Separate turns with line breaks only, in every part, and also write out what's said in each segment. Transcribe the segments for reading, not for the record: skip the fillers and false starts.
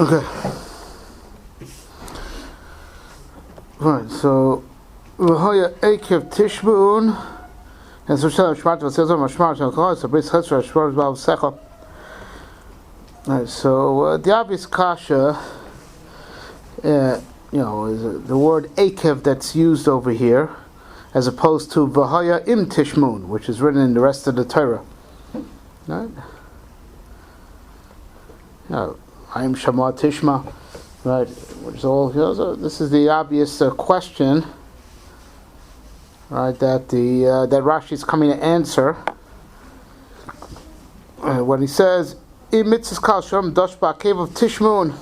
Okay. Right, so Eikev Tishbun and so Shmat Right, so the obvious kasha, is the word Eikev that's used over here, as opposed to V'haya Im Tishmun, which is written in the rest of the Torah. Right? I'm Shama Tishma. Right, which is all. So this is the obvious question, right? That that Rashi is coming to answer when he says, "I mitzvahs kal shalom dash ba'akev of Tishmun."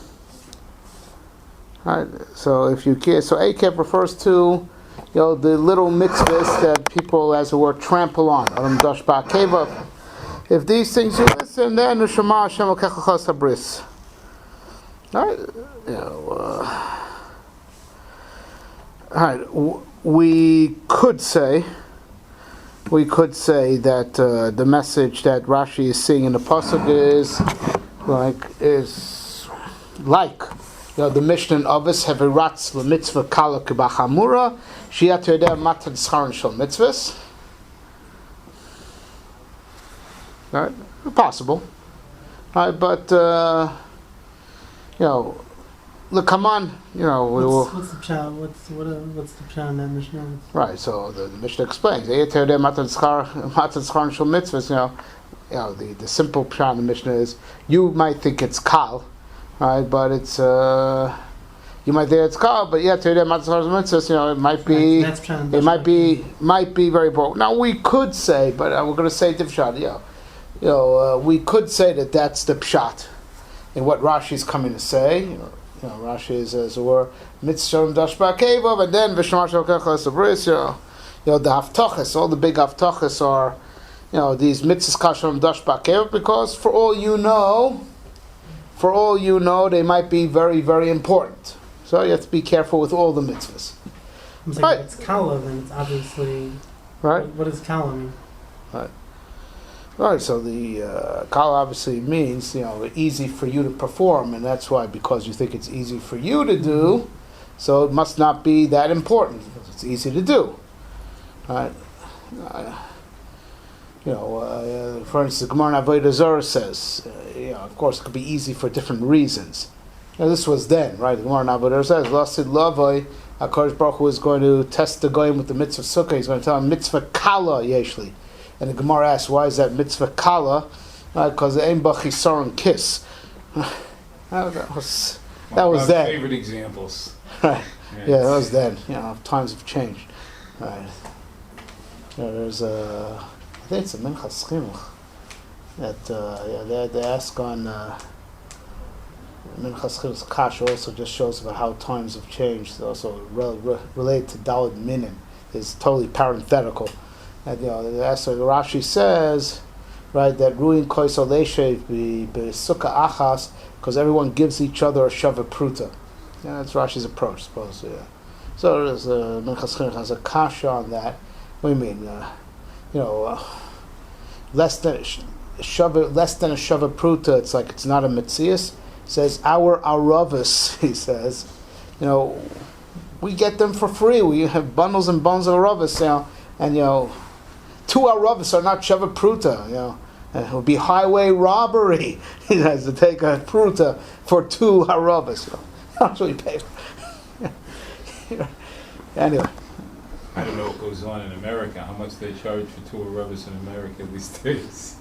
Right. So if you care, so Eikev refers to, the little mitzvahs that people, as it were, trample on. Adam dash ba'akev. If these things you listen, then the Shema Hashem Elokecha Sabris. Right. Right. We could say that the message that Rashi is seeing in the pasuk is like the Mishnah in Avos Heviratz LeMitzvah Kala K'Bachamura Shiat Yodeh Matan Scharon Shel Mitzvahs. Right, possible. Right, but look, come on,
What's the pshat? What's the pshat in that Mishnah?
Right, so the Mishnah explains. The simple pshat in the Mishnah is, you might think it's kal, right? But it's you might think it's kal, but it might be might be very important. Now we could say, but we're going to say different pshat. We could say that that's the pshat in what Rashi is coming to say. Rashi is, as it were, mitzvah dash ba'akevav, and then v'shema shel kecha sabris. The haftachas, all the big haftachas are, these mitzvahs kasham dash ba'akevav, because for all you know, they might be very, very important. So you have to be careful with all the mitzvahs.
I'm saying if it's kala, then it's obviously
right.
What does kala mean?
Right. Right, so the kala obviously means, easy for you to perform, and that's why, because you think it's easy for you to do, so it must not be that important, because it's easy to do. Right? For instance, the Gemara in Avodah Zarah says, of course it could be easy for different reasons. This was then, right? The Gemara in Avodah Zarah says, Lasid Lavoi, HaKadosh Baruch Hu is going to test the goyim with the mitzvah sukkah. He's going to tell him mitzvah kala yeshli. And the Gemara asks, why is that mitzvah kala? Because the ein b'chisaron kiss. That was then.
Favorite examples.
Right. Yeah, that was then. Times have changed. Right. There's I think it's a Minchas Chinuch that they ask on Minchas Chinuch's Kash also just shows about how times have changed. It's also related to Daled Minim. It's totally parenthetical. And Rashi says, right, that ruin koisol leishev be sukkah achas, because everyone gives each other a shava pruta. That's Rashi's approach, suppose. Yeah. So there's Minchas Chinuch has a kasha on that. What do you mean? Less than a shava pruta. It's like it's not a mitzias. Says our aravas. He says, we get them for free. We have bundles and bundles of aravas, and 2 aravas are not shava pruta, and it would be highway robbery. He has to take a pruta for 2 aravas. That's what you pay for. Anyway.
I don't know what goes on in America, how much they charge for 2 aravas in America these days.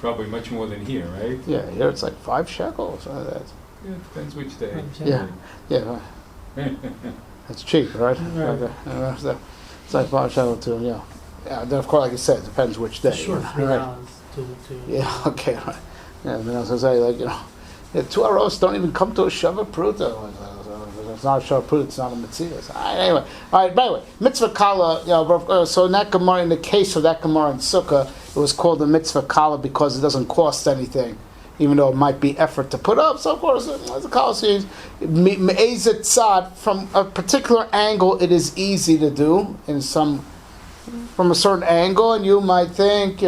Probably much more than here, right?
Yeah, here it's like 5 shekels. Like that.
Yeah, it depends which day.
Yeah. That's cheap, right?
Right.
It's like 5 shekels too, Yeah, then of course, like you said, it depends which day.
Sure,
right?
to
Yeah, okay, right. Yeah, I was going to say, 2 aravas don't even come to a shava pruta. It's not a shava pruta, it's not a mitzias. Anyway, by the way, mitzvah kala, so in that Gemara, in the case of that Gemara in Sukkah, it was called the mitzvah kala because it doesn't cost anything, even though it might be effort to put up. So of course, the kala says, me'ezet tzad, from a particular angle, it is easy to do from a certain angle, and you might think,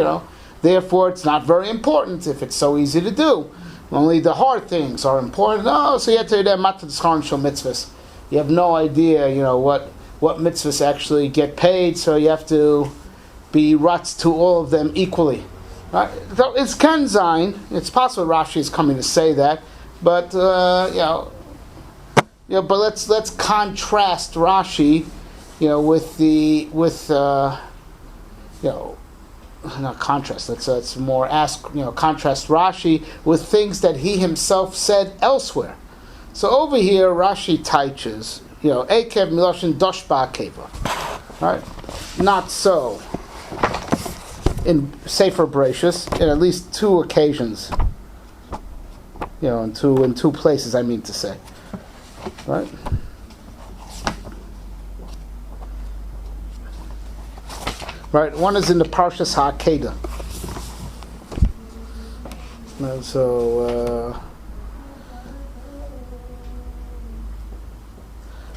therefore it's not very important if it's so easy to do. Only the hard things are important. No, so you have to do that mitzvahs. You have no idea, what mitzvahs actually get paid, so you have to be rutz to all of them equally. Right? So it's Ken Zayin. It's possible Rashi is coming to say that, but but let's contrast Rashi, not contrast. Let's more contrast Rashi with things that he himself said elsewhere. So over here, Rashi teaches, Eikev miloshin doshba akeva, right? Not so in Sefer Bereshis, in at least two occasions, in two places, I mean to say, right? Right, one is in the Parshas HaAkedah.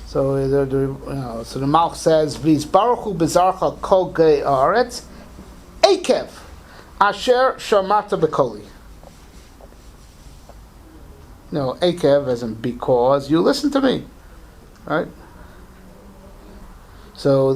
So the Malch says, "V'is baruchu bezarcha kol gei haaretz, Eikev asher shamata bekoli." Eikev as in because you listen to me, right? So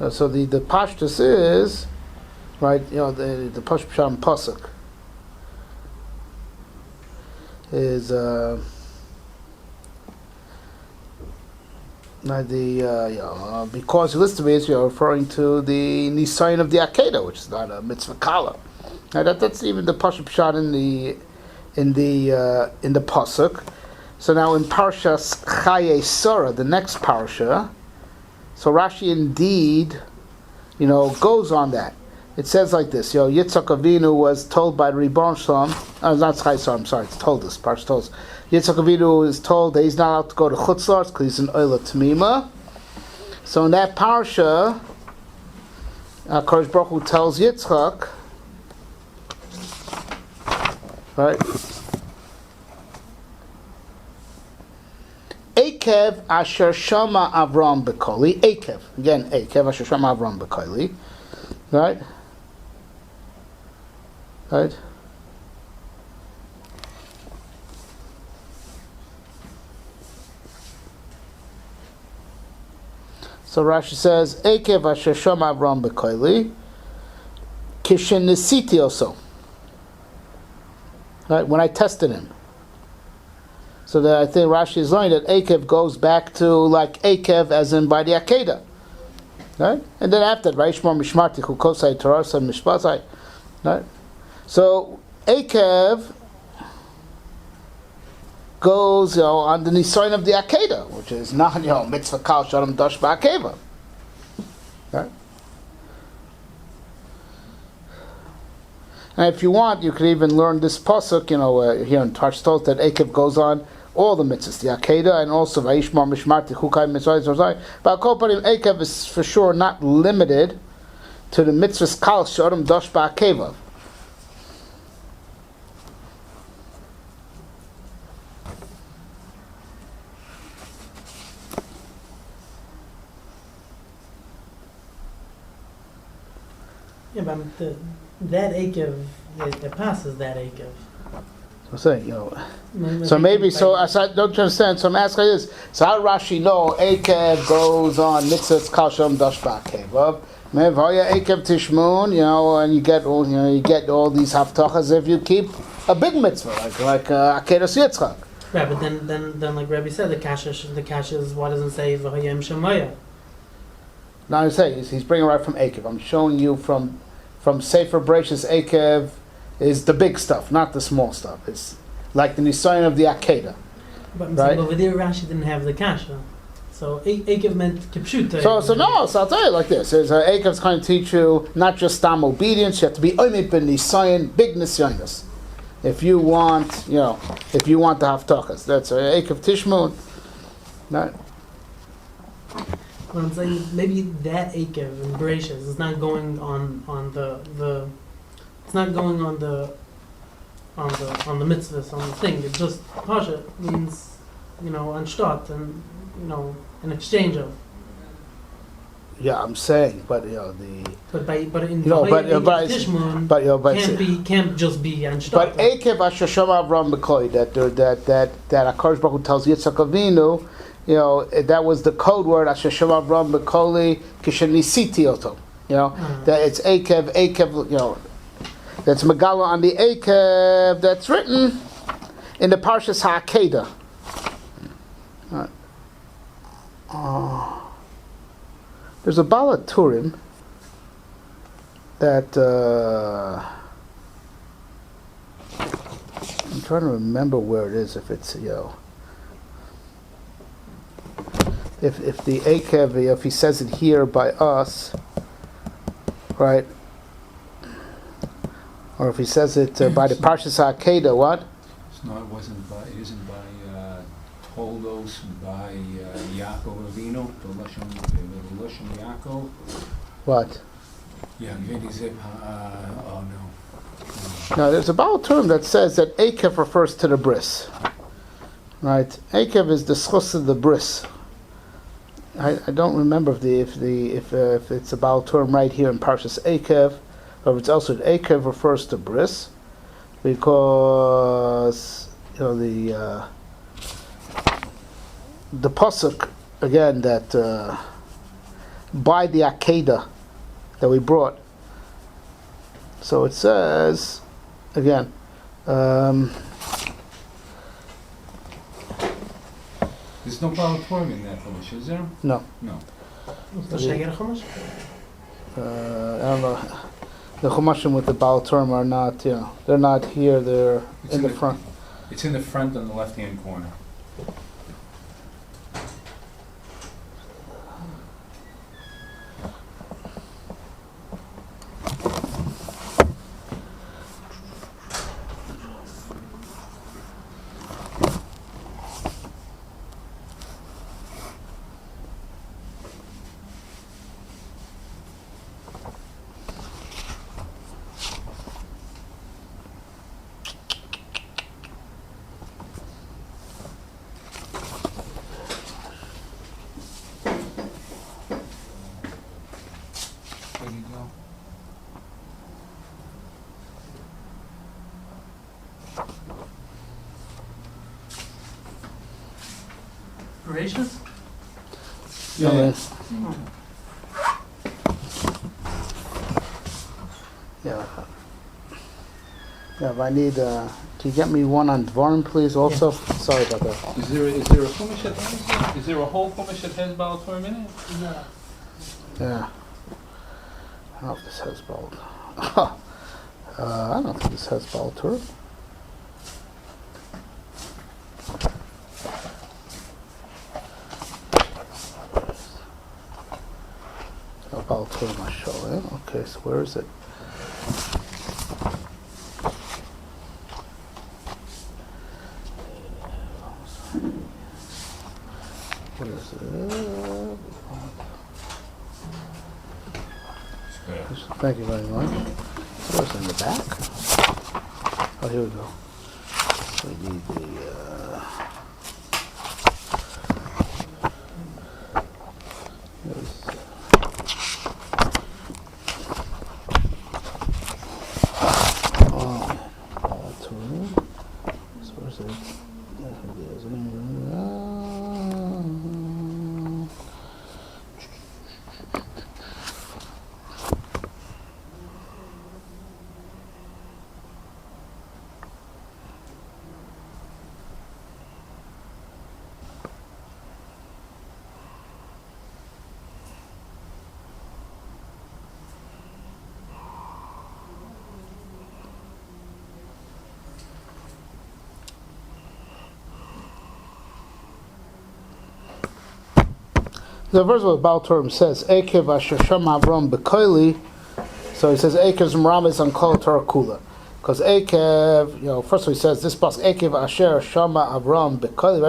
so the pashtus is, right, the pashtus pasuk is because you listen to me, you're referring to the nisayon of the Akedah, which is not a mitzvah kala. Now that's even the pashtus in the pasuk. So now in Parshas Chaye Sarah, the next parsha, so Rashi indeed, goes on that. It says like this, Yitzchak Avinu was told by Ribbon Shalom, not Chaye Sarah, I'm sorry, it's told us, Parsha told us. Yitzchak Avinu is told that he's not allowed to go to Chutz La'aretz because he's an Oila Tamima. So in that parsha, Kadosh Baruch Hu tells Yitzchak, right? Eikev asher shama Avram bekoli. Eikev again. Eikev asher shama Avram bekoli. Right. So Rashi says Eikev asher shama Avram bekoli. Kishen nisiti also. Right, when I tested him. So that I think Rashi is learning that Eikev goes back to like Eikev as in by the Akedah. Right? And then after that, Vaishmar Mishmarti Chukosai Torasai Mishpatai. Right? So Eikev goes on the nisayon of the Akedah, which is not mitzvah kal shalom dash ba'akeva. Right? And if you want, you could even learn this pasuk, here in Tarshtos, that Eikev goes on all the mitzvahs, the Akedah, and also Vayishmar Mishmarti Chukai Mitzvah. But Eikev is for sure not limited to the mitzvahs Kal Shodom Dosh Ba'Akeva.
Yeah, but that Eikev, it passes that Eikev.
I'm saying, so maybe, I don't understand. So I'm asking this. So how Rashi know Eikev goes on mitzvahs kal shalom dash ba'akev? Mevaya Eikev tishmun, and you get all these haftachas if you keep a big mitzvah like Akedas Yitzchak.
Right, but then like Rabbi said, the kasha is what doesn't say v'hayim shemaya.
Now I'm saying he's bringing right from Eikev. I'm showing you from Sefer Bereshis. Eikev is the big stuff, not the small stuff. It's like the nisayon of the Akedah.
But
right?
Over there, Rashi didn't have the kasha. So Eikev meant kipshuta.
So I'll tell you like this. Eikev's going to teach you not just tam obedience, you have to be oimid ben nisayon, big nisyonos. If you want to have tachas. That's Eikev tishmun. Right?
What I'm saying, maybe that Eikev in Bereshis is not going on the it's not going on the on the mitzvahs, on the thing. It just pasha means, anstatt, and an exchange of.
Yeah, I'm saying, but
But in
Tishmun,
can't just be anstatt.
But Eikev Asher Shama Avram B'Koi, that HaKadosh Baruch Hu tells Yitzchak Avinu, that was the code word Asher Shama Avram B'Koli Kishenisiti Oto. That it's Eikev, that's Megala on the Eikev that's written in the Parshas HaAkedah. There's a Baal Turim that I'm trying to remember where it is. If it's if the Eikev, if he says it here by us, right? Or if he says it by the Parshas HaAkedah, what?
It isn't by Toldos, by Yaakov Avinu, the Lashon Yaakov.
What?
Yeah, oh no.
No, there's a Baal term that says that Eikev refers to the bris. Right? Eikev is the schus of the bris. I don't remember if it's a Baal term right here in Parshas Eikev, or if it's also that Eikev refers to bris, because the pasuk again that by the Akedah that we brought. So it says again.
There's no Baal Turim in that Chumash, is there?
No.
No.
I don't know. The Chumashim with the Baal Turim are not, they're not here. They're in the front.
It's in the front on the left-hand corner.
Gracious?
Yeah. Yeah, if I need, can you get me one on Dvarim, please, also? Yeah. Sorry about that.
Is there a Chumash that has it? Is there a whole Chumash that has Baal Turim in it?
No.
Yeah. I don't know if this has Baal. I don't think this has Baal Turim. Baal Turim, I show it. Okay, so where is it? What is it? Thank you very much. Where's it in the back? Oh, here we go. We need the. The verse of Baal Turim says, Eikev Asher Shama Avram B'Koili. So he says, Eikev's Mramis on Kol Torah Kula. Because Eikev, first of all he says, this pasuk, Eikev Asher Shama Avram B'Koili.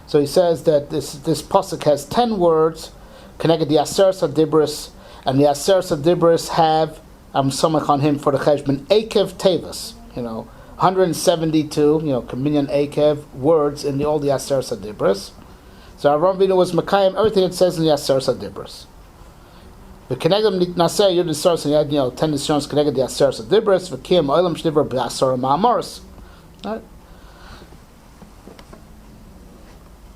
So he says that this pasuk has 10 words connected. The Aser Sadibris, and the Aser Sadibris have I'm samach on him for the cheshbon. Eikev Tevas, 172, Communion Eikev words in all the Aser Sadibras. So Avram Avinu was Mekayim everything it says in the Aser Sadibras. The Kenegam Naser Yud Nisars, and he had 10 Nisars connected the Aser Sadibras. V'kiyam Olam Shnivar B'Asar Maamars. Right.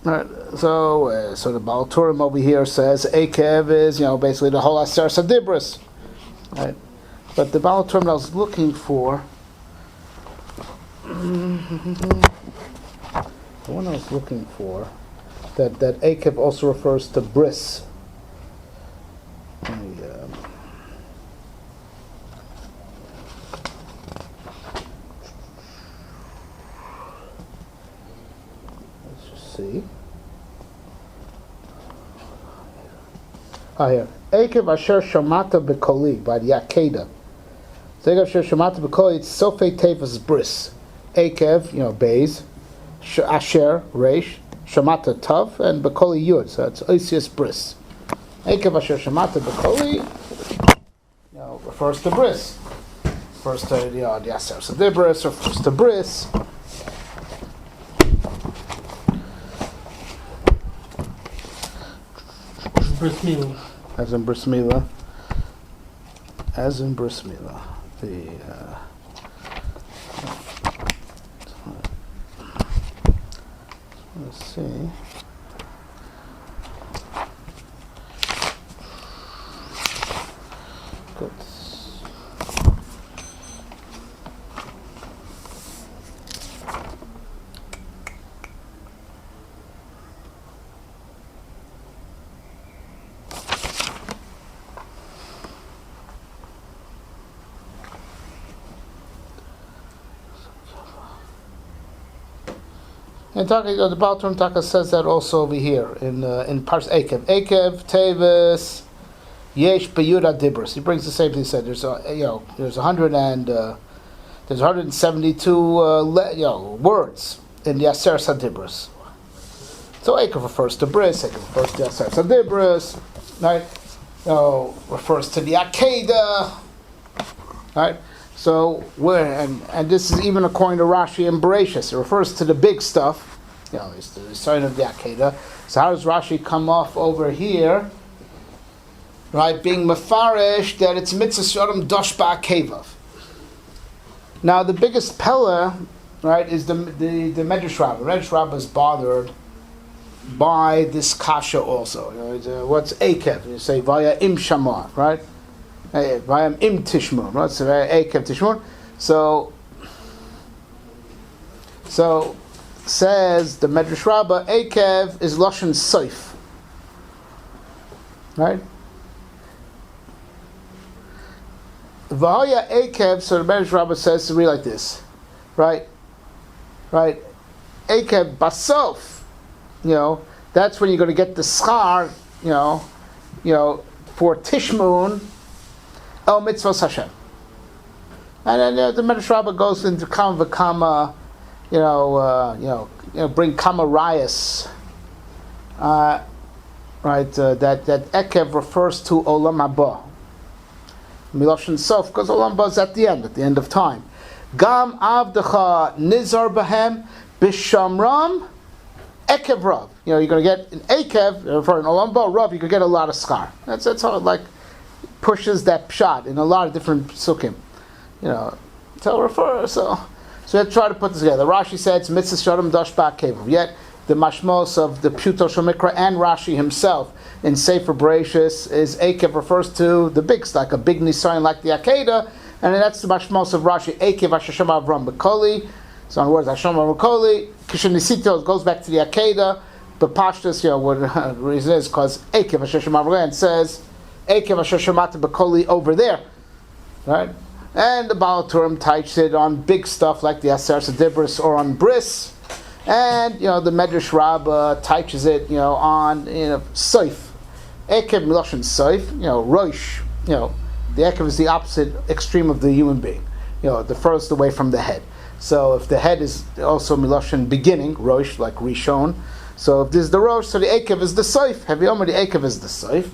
Right. So the Baal Turim over here says Eikev is basically the whole Aser Sadibras. Right. But the Baal Turim I was looking for. The one I was looking for, that Eikev also refers to bris. Let's just see. Here. Eikev asher shamata bekoli by the Akedah. Eikev asher shamata bekoli, it's sofei tefas bris. Eikev, beis, asher, reish, shamata tav, and bekoli yud. So it's oisius bris. Eikev asher shamata bekoli, refers to bris. Refers to the aser sadibris, refers to bris.
Bris milah.
As in bris milah. As in bris milah. Let's see. Good. And the Baal Turim Taka says that also over here in Parsh Eikev. Eikev, Tevis, Yesh Beyuda Dibris. He brings the same thing. He said there's 172 words in the Aser Sadibris. So Eikev refers to bris. Eikev refers to Aser Sadibris, right? Refers to the Akedah, right? So and this is even according to Rashi and Bereshis. It refers to the big stuff. It's the sign of the Akedah. So how does Rashi come off over here? Right, being mefarish that it's mitzvah shodom dosh ba'akevav. Now the biggest pillar, right, is the Medrash Rabbah. Medrash Rabbah is bothered by this kasha also. What's Eikev? You say via im shamar, right? Via im tishmun, right? So Eikev tishmun. So says the Medrash Rabbah, Eikev is lashon soif, right? V'haya Eikev, so the Medrash Rabbah says to read like this, right? Eikev basof, that's when you're going to get the schar, for Tishmun, el mitzvos Hashem. And then the Medrash Rabbah goes into kama v'kama, bring kama rayas, that Eikev refers to olam haba. Miloshin Sof, because Olam Haba is at the end of time. Gam Avdecha Nizar Bahem Bishamram Eikev Rav. You're going to get in Eikev, for an Olam Haba Rav, you could get a lot of schar. That's how it pushes that pshat in a lot of different psukim. So we have to try to put this together. Rashi said it's mitzvah shodom dash ba'akevav. Yet the mashmos of the Pshuto Shomikra and Rashi himself in Sefer Bereshis is Eikev refers to the big, like a big nisayon like the Akedah, and that's the mashmos of Rashi. Eikev Hashem Avram Bekoli. So in other words, Hashem Avram Bekoli. Kishen Nisito goes back to the Akedah. But Pashtus, what the reason is because Eikev Hashem Avram says Eikev Hashem Bekoli over there, right? And the Baal Turim touches it on big stuff like the Aser Sadibris or on bris. And the Medrash Rabbah touches it, on Soif. Eikev Miloshin Soif, Rosh. The Eikev is the opposite extreme of the human being. The furthest away from the head. So if the head is also Miloshin beginning, Rosh, like Rishon. So if this is the Rosh, so the Eikev is the Soif. Heavy Omer, the Eikev is the Soif.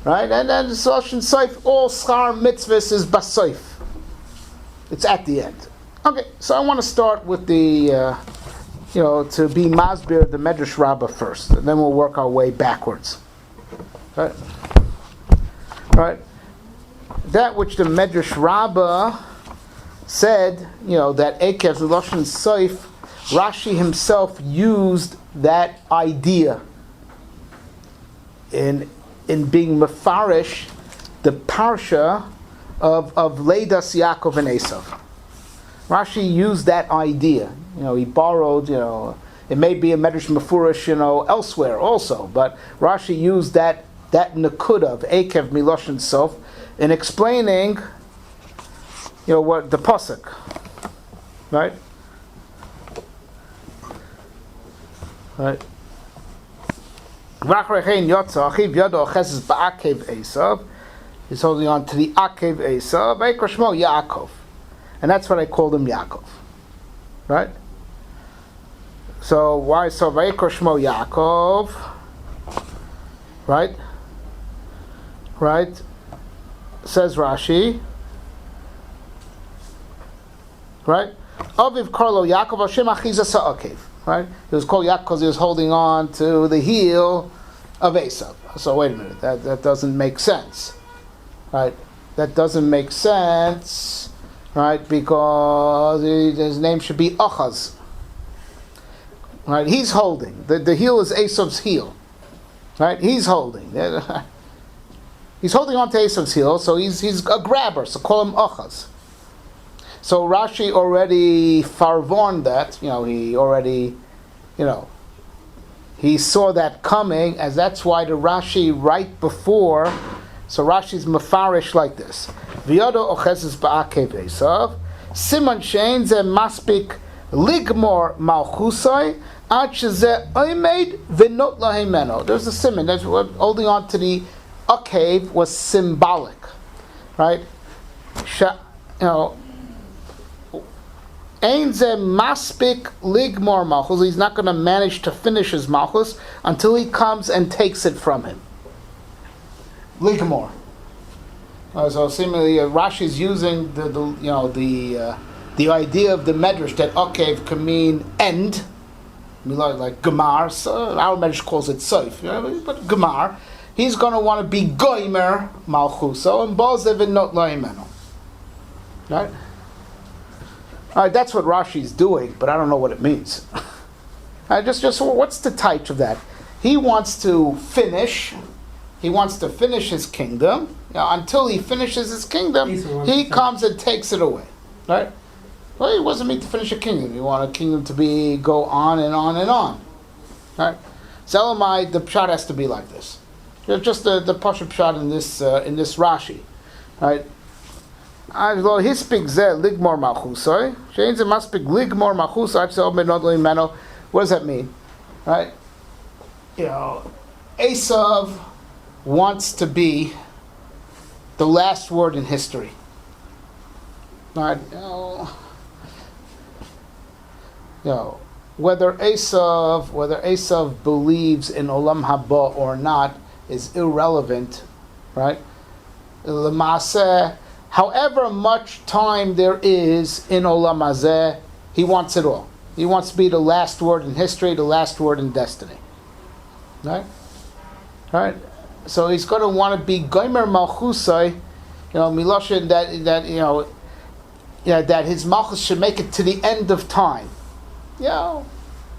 right? And then the Lashon Soif, all schar mitzvahs is basoif. It's at the end. Okay, so I want to start with the, to be masbir the Medrash Rabbah first, and then we'll work our way backwards. Right? Right? That which the Medrash Rabbah said, that Eikev, the Lashon Soif, Rashi himself used that idea in being mefarish the parsha of Leidas Yaakov and Esav. Rashi used that idea. He borrowed, it may be a Medrash Mefurish, elsewhere also, but Rashi used that nakuda of Eikev Miloshin Sof in explaining, what the pasuk, right? Right. He's holding on to the Akev Esav, Eikrashmo Yaakov. And that's what I called him Yaakov. Right? So why so Eikrashmo Yaakov? Right? Right? Says Rashi. Right? Aviv Karlo Yaakov Hashem Achiza Sa'akev. Right? He was called Yaakov because he was holding on to the heel of Esav. So wait a minute, that doesn't make sense. Right? That doesn't make sense, right? Because his name should be Achaz. Right? He's holding. The heel is Esav's heel. Right? He's holding. He's holding on to Esav's heel, so he's a grabber, so call him Achaz. So Rashi already farvorned that, he already, he saw that coming, as that's why the Rashi right before, so Rashi's mefarish like this. V'yodo ochezes ba'akev Esav, siman shein ze maspik ligmor malchusai, ad sheze oimed v'not lahemeno. There's a siman, that's what holding on to the akev was symbolic, right? Ein ze maspik ligmor malchus. He's not going to manage to finish his malchus until he comes and takes it from him. Ligmor. So seemingly Rashi is using the idea of the medrash that akev can mean end, like gemar. So our medrash calls it soif, but gemar. He's going to want to be goimer malchuso and bozev and not laimeno. Right. All right, that's what Rashi's doing, but I don't know what it means. Just what's the type of that? He wants to finish. He wants to finish his kingdom. Until he finishes his kingdom, he comes and takes it away. Right? Well, he wasn't meant to finish a kingdom. You want a kingdom to go on and on and on. Right? Zelamai, the pshat has to be like this. Just the pashup pshat in this Rashi. Right? What does that mean? Right? Esav wants to be the last word in history. Right? Whether Esav believes in Olam Haba or not is irrelevant. Right? L'maaseh, however much time there is in Olam Hazeh, he wants it all. He wants to be the last word in history, the last word in destiny. Right? Right? So he's going to want to be Goimer Malchusai, Miloshin, that his Malchus should make it to the end of time.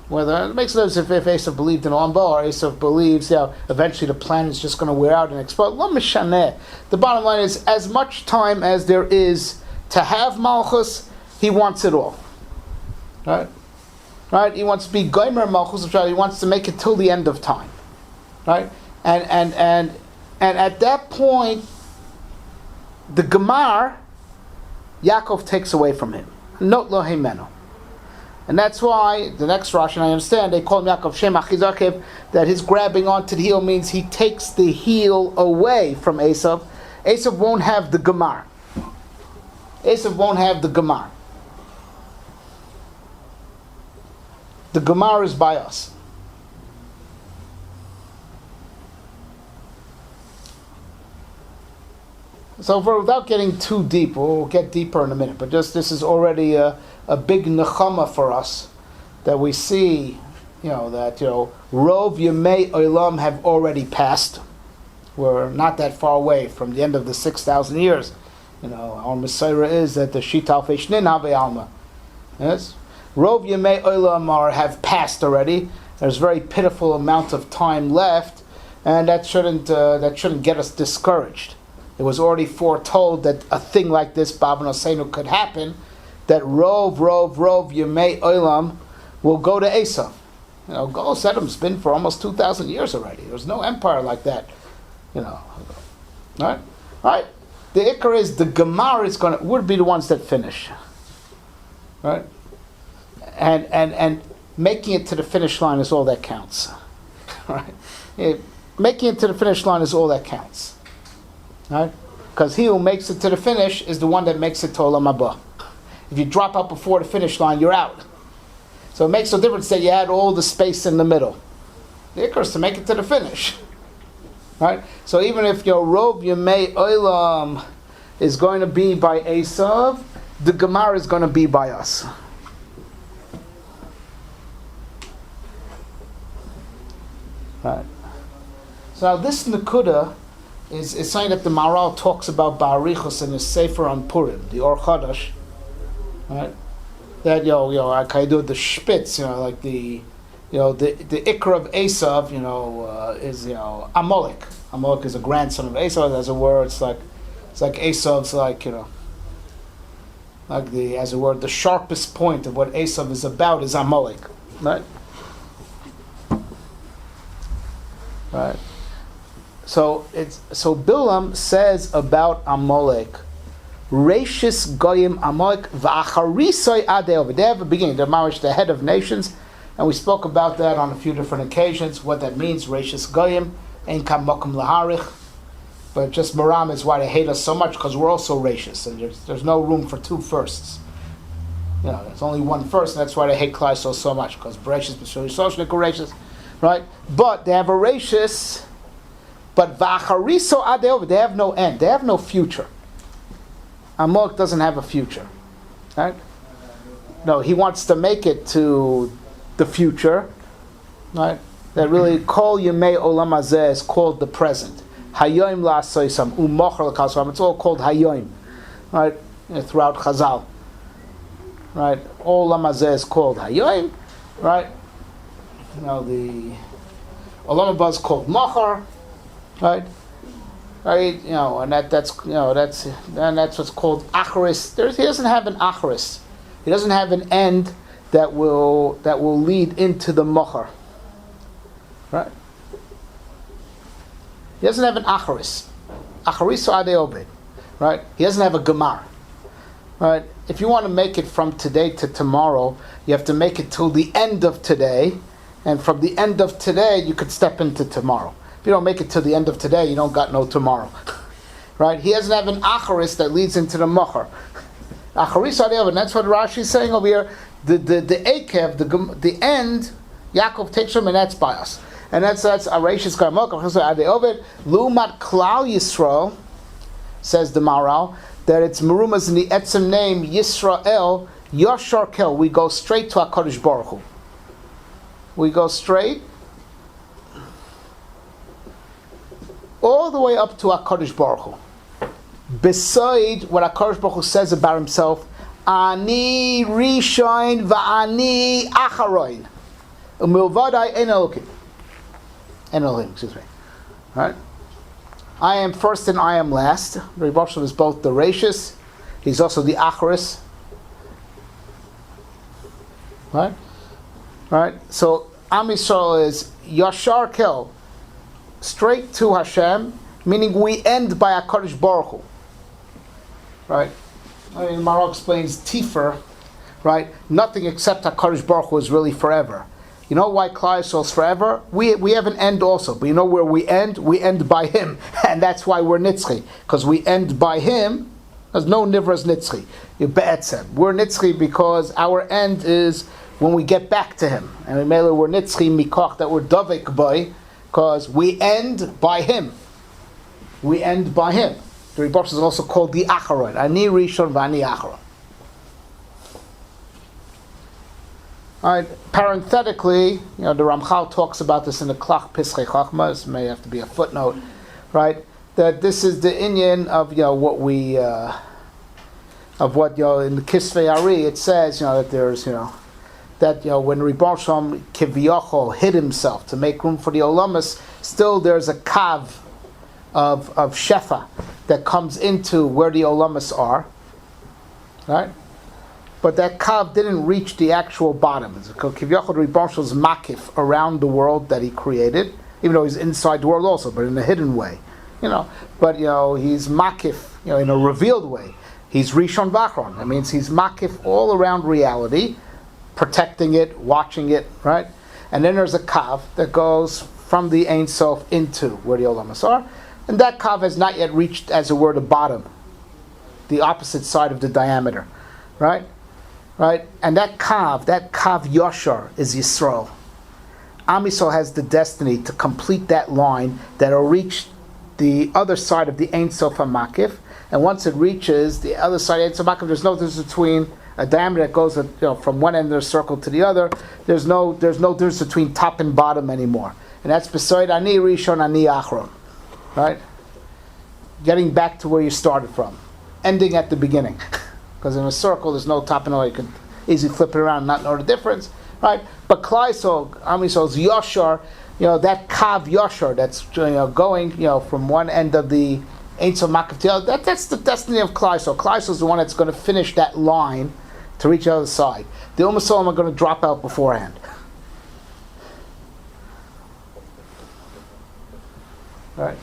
Whether it makes no difference if Esav believed in Olam Haba or Esav believes, eventually the planet is just going to wear out and explode. Lo mishaneh. The bottom line is, as much time as there is to have Malchus, he wants it all. Right? Right? He wants to be Goimer Malchus. He wants to make it till the end of time. Right? And at that point, the Gemar, Yaakov takes away from him. Not lo himeno. And that's why the next Rashi, and I understand, they call him Yaakov Shem Achizakev, that his grabbing onto the heel means he takes the heel away from Esav. Esav won't have the Gemar. Esav won't have the Gemar. The Gemar is by us. So without getting too deep, we'll get deeper in a minute, but just this is already a big nechama for us, that we see, that, Rov Yemei Olam have already passed. We're not that far away from the end of the 6,000 years. Our Messiah is that the Shita Feishnin Have Alma. Yes? Rov Yemei Olam have passed already. There's a very pitiful amount of time left, and that shouldn't get us discouraged. It was already foretold that a thing like this, Bab Nosenu, could happen, that Rov Yemei Olam will go to Esav. Golos Edom's been for almost 2,000 years already. There's no empire like that. Right? The Ikar is the Gemara would be the ones that finish. Right? And making it to the finish line is all that counts. Right? Making it to the finish line is all that counts. Right? Because he who makes it to the finish is the one that makes it to Olam Haba. If you drop out before the finish line, you're out. So it makes no difference that you had all the space in the middle. The Ikar is to make it to the finish. Right? So even if your Rov Yemei Olam is going to be by Esav, the Gemara is going to be by us. Right. So now this Nakuda is something that the Maharal talks about Ba'arichos in his Sefer on Purim, the Or Chadash. Right? That I can do the Spitz, like the Ikra of Esav, is Amalek. Amalek is a grandson of Esav. As a word, it's like Esav's the sharpest point of what Esav is about is Amalek, right? Right. So Bilam says about Amalek, Reishis Goyim Amalek v'acharisoi adeo. They have a beginning. They're Mamish, the head of nations, and we spoke about that on a few different occasions. What that means, Reishis Goyim, Ein kam mokum laharich. But just Maram is why they hate us so much, because we're also Reishis, and there's no room for two firsts. There's only one first, and that's why they hate Klai so much, because Bereshis, B'Shul Yisrael, Reishis, right? But they have a Reishis, but v'achariso adeo, they have no end, they have no future. Amalek doesn't have a future, right? No, he wants to make it to the future, right? That really, Kol Yemei Olam Hazeh is called the present. Hayoim la'asoisam, u'mocher l'kasam. It's all called Hayoim, right? Throughout Chazal, right? Olam Hazeh is called Hayoim, right? The Olam Haba is called Mocher, right? Right, and that's what's called Acharis. He doesn't have an Acharis. He doesn't have an end that will lead into the Mocher. Right? He doesn't have an Acharis. Acharis or Adeobed. Right? He doesn't have a Gemar. Right? If you want to make it from today to tomorrow, you have to make it till the end of today, and from the end of today, you could step into tomorrow. If you don't make it to the end of today, you don't got no tomorrow. Right? He doesn't have an Acharis that leads into the Mocher. Acharis Adeobed, and that's what Rashi is saying over here. The Eikev, the end, Yaakov takes him, and that's by us. And that's Arashis Karmok, Adeobed, Lumat Klal Yisrael, says the Maharal, that it's Merumas in the Etzem name, Yisrael, Yashar Kel. We go straight to HaKadosh Baruch Hu. We go straight all the way up to HaKadosh Baruch Hu. Beside what HaKadosh Baruch Hu says about himself, Ani Rishon va'ani Acharoin. Umilvadai en Elokim. En Elohim, excuse me. Right? I am first and I am last. The Rebbe is both the Reishis, he's also the Acharis. Right? Right? So Am Yisrael is Yashar Kel, straight to Hashem, meaning we end by HaKadosh Baruch Hu. Right? Maharal explains Tifer, right? Nothing except HaKadosh Baruch Hu is really forever. You know why Klal Yisrael is forever? We have an end also, but you know where we end? We end by Him, and that's why we're Nitzchi, because we end by Him. There's no Nivras Nitzchi. You're Be'etzem. We're Nitzchi because our end is when we get back to Him, and in Mele we're Nitzchi Mikoch, that we're Davik by, because we end by Him. We end by Him. The Ribono Shel Olam is also called the Acharon. Ani Rishon v'Ani Acharon. All right. Parenthetically, the Ramchal talks about this in the Klach Pischei Chachma. This may have to be a footnote, right? That this is the inyan of what we of what in the Kisvei Ari it says that there's that when Ribono Shel Olam Kiviyachol hid himself to make room for the Olamas, still there's a kav of shefa that comes into where the Olamas are, right? But that kav didn't reach the actual bottom. It's called Kiviyachol Ribono Shel Olam's makif around the world that he created, even though he's inside the world also, but in a hidden way. But he's makif, in a revealed way. He's Rishon Vachron. That means he's makif all around reality, protecting it, watching it, right? And then there's a kav that goes from the Ein Sof into where the Olamas are, and that kav has not yet reached, as it were, the bottom, the opposite side of the diameter, right? Right? And that kav Yashar is Yisrael. Am Yisrael has the destiny to complete that line that'll reach the other side of the Ein Sof HaMakif, and once it reaches the other side of the Ein Sof HaMakif, there's no difference between a diameter that goes from one end of the circle to the other. There's no difference between top and bottom anymore, and that's beside Ani Rishon, Ani Achron, right? Getting back to where you started from, ending at the beginning, because in a circle there's no top and bottom. You can easily flip it around and not know the difference, right? But Klal Yisrael, Am Yisrael's Yashar, that Kav Yashar that's going from one end of the Ein Sof Makif to the other, that's the destiny of Klal Yisrael. Klal Yisrael is the one that's going to finish that line to reach the other side. The Ummah Solam are going to drop out beforehand. Right.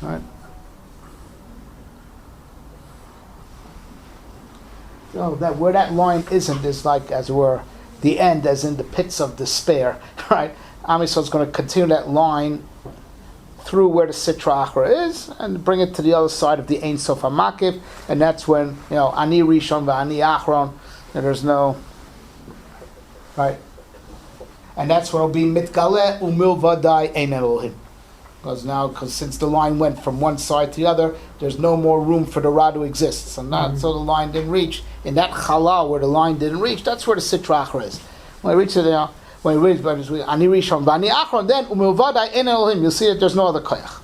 Right. That where that line isn't is like, as it were, the end, as in the pits of despair, right? Am Yisrael is going to continue that line through where the Sitra Achra is and bring it to the other side of the Ein Sof HaMakif, and that's when Ani Rishon v'Ani Achron, and there's no right, and that's when it'll be Mitgaleh Umilvadai Ein Elohim, because since the line went from one side to the other, there's no more room for the Ra to exist. So the line didn't reach in that Chalal where the line didn't reach. That's where the Sitra Achra is. When it reaches when we read Ani Rishon v'Ani Achron, then Umilvadai Ein Elohim, you'll see that there's no other koyach,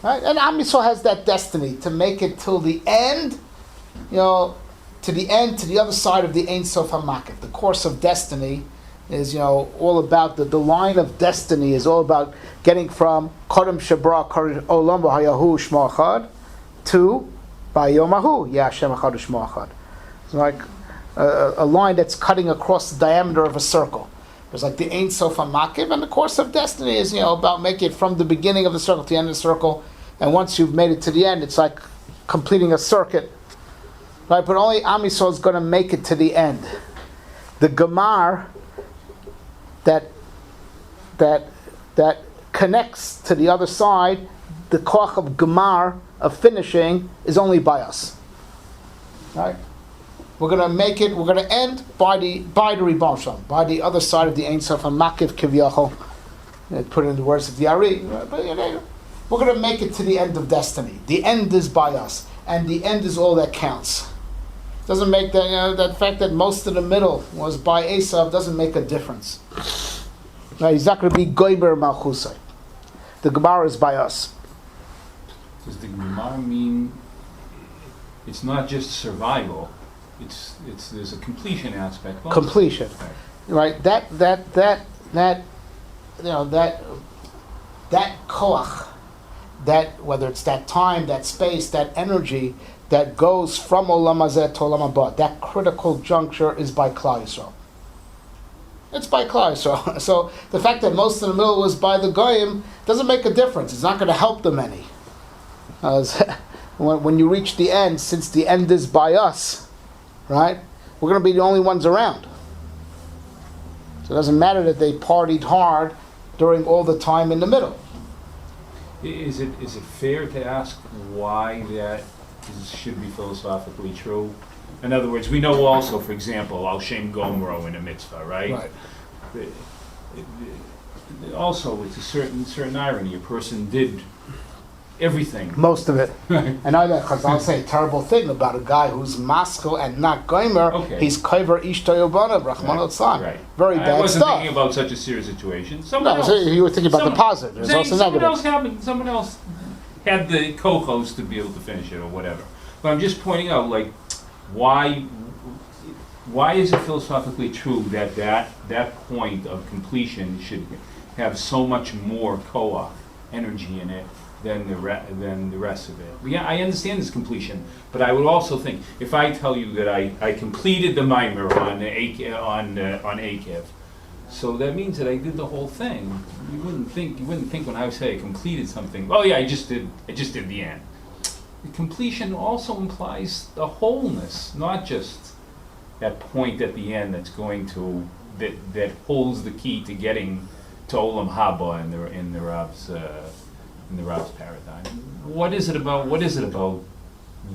right? And Am Yisrael has that destiny to make it till the end, to the other side of the Ein Sof HaMakif. The course of destiny is all about the line of destiny is all about getting from Kodem Shabra Olam B'Hayahu Shmo Echad to B'Yomahu Yashem Echad Shmo Echad. It's like a line that's cutting across the diameter of a circle. There's like the Ein Sof HaMakif, and the course of destiny is about making it from the beginning of the circle to the end of the circle, and once you've made it to the end, it's like completing a circuit, right? But only Am Yisrael is going to make it to the end. The Gemar that connects to the other side, the koach of Gemar of finishing is only by us, right? We're going to make it. We're going to end by the Ribono Shel Olam, by the other side of the Ein Sof HaMakif Kiviyachol. Put it in the words of the Ari. But we're going to make it to the end of destiny. The end is by us, and the end is all that counts. Doesn't make that that fact that most of the middle was by Esav doesn't make a difference. Right, he's not going to be Goiber Malchusai. The Gemara is by us.
Does the Gemara mean it's not just survival? It's there's a completion aspect.
Completion, right? That koach, that whether it's that time, that space, that energy that goes from Olam Hazeh to Olam Haba, that critical juncture is by Klal Yisrael. It's by Klal Yisrael. So the fact that most of the middle was by the Goyim doesn't make a difference. It's not going to help them any. When you reach the end, since the end is by us, right? We're going to be the only ones around. So it doesn't matter that they partied hard during all the time in the middle.
Is it fair to ask why that should be philosophically true? In other words, we know also, for example, Al Shem Gomro in a mitzvah, right?
Right.
also it's a certain irony. A person did everything.
Most of it.
Right.
And I know, because I'll say a terrible thing about a guy who's maskil and not goimer.
Okay.
He's koiver ishtayobana, Rahman al
Right.
Very bad
I wasn't
stuff.
thinking about such a serious situation. Someone
No,
else.
so you were thinking about the positive. There's also negative.
Someone else had the co-host to be able to finish it or whatever. But I'm just pointing out, like, why is it philosophically true that that point of completion should have so much more koach energy in it than the rest of it? Yeah, I understand this completion, but I would also think if I tell you that I completed the Maamar on Eikev, so that means that I did the whole thing. You wouldn't think when I say I completed something. Oh yeah, I just did the end. The completion also implies the wholeness, not just that point at the end that's going to that holds the key to getting to Olam Haba in the Rav's paradigm. What is it about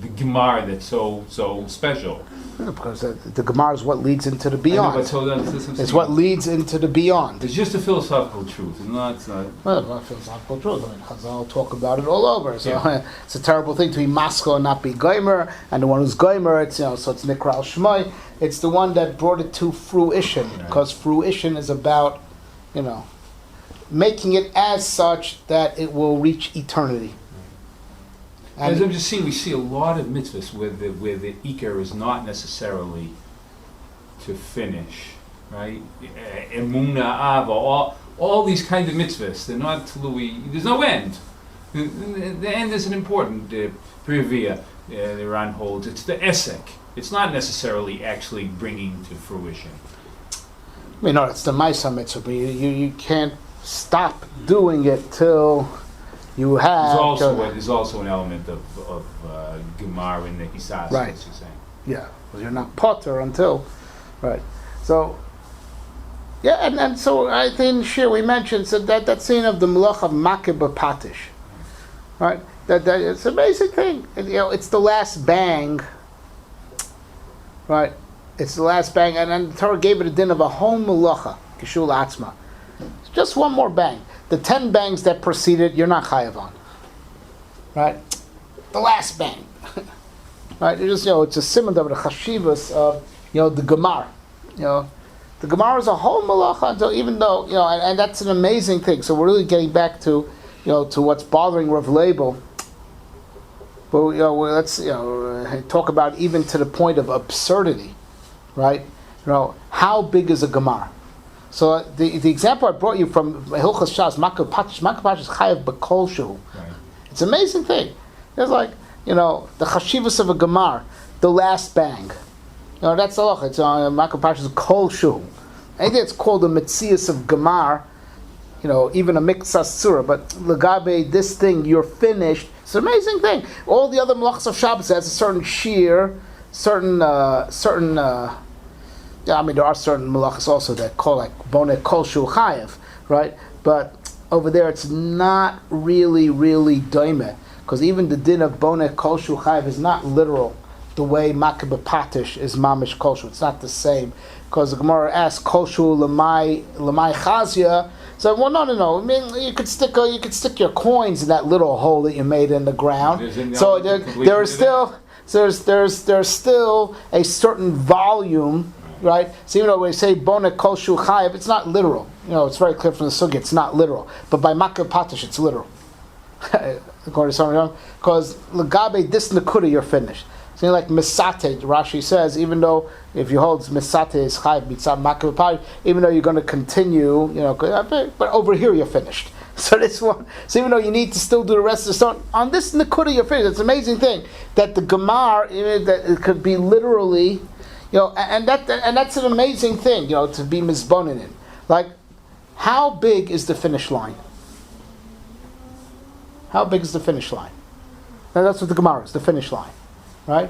the Gemara that's so special?
Yeah, because the Gemara is what leads into the beyond.
I know, but so that's
It's what leads into the beyond.
It's just a philosophical truth. It's not.
Well, it's not philosophical truth. I mean, Chazal talk about it all over. So
Yeah.
it's a terrible thing to be maskil and not be goimer. And the one who's goimer, it's so it's nikra al shmai. It's the one that brought it to fruition,
Right.
because fruition is about, making it as such that it will reach eternity.
As I'm just seeing, we see a lot of mitzvahs where the Iker is not necessarily to finish, right? Emuna, Ava, all these kinds of mitzvahs, they're not tului, there's no end. The end isn't important. Privia, the Iran holds, it's the esek. It's not necessarily actually bringing to fruition.
No, it's the Maisa mitzvah, but you can't stop doing it till you have.
There's also an element of Gemar in the Hisas,
Right.
as you're saying.
Yeah, because you're not potter until, right. So, yeah, and so I think here we mentioned so that scene of the Melech of Makeh B'Patish, right? That it's a basic thing. It's the last bang, right? It's the last bang, and then the Torah gave it a din of a whole Melacha, Kishul Atzma. Just one more bang. The 10 bangs that preceded, you're not chayav on. Right? The last bang. Right? It's a simon of the chashivas of, the Gemara. The Gemara is a whole malacha, so even though, and that's an amazing thing. So we're really getting back to, to what's bothering Rav Label. But, let's, talk about even to the point of absurdity. Right? How big is a Gemara? So the example I brought you from Hilchas Shas, Makeh Patish is chayav b'kol shehu. It's an amazing thing. It's like, the chashivas of a gemar, the last bang. That's the halacha. It's Makeh Patish is kol shehu. Anything that's called a metzias of gemar, even a miksas surah, but legabe, this thing, you're finished. It's an amazing thing. All the other malachas of Shabbos has a certain shear, certain there are certain malachas also that call like boneh kol shu chayev, right? But over there it's not really doimeh, because even the din of boneh kol shu chayev is not literal the way Makeh B'Patish is mamish kol shu. It's not the same, because the Gemara asks kol shu lemay chazia. So no. I mean, you could stick your coins in that little hole that you made in the ground. So there's still a certain volume. Right? So even though we say boneh kol shu chayev, it's not literal. It's very clear from the sugya, it's not literal. But by Makeh B'Patish, it's literal. According to some, because legabe this nekuda, you're finished. So like misate, Rashi says, even though if you hold misate is chayev mitzad Makeh B'Patish, even though you're going to continue, but over here you're finished. So this one, so even though you need to still do the rest of the stone, on this nekuda you're finished. It's an amazing thing that the Gemara, that it could be literally. And that's an amazing thing, to be mizbonin in. Like, how big is the finish line? How big is the finish line? Now that's what the Gemara is, the finish line, right?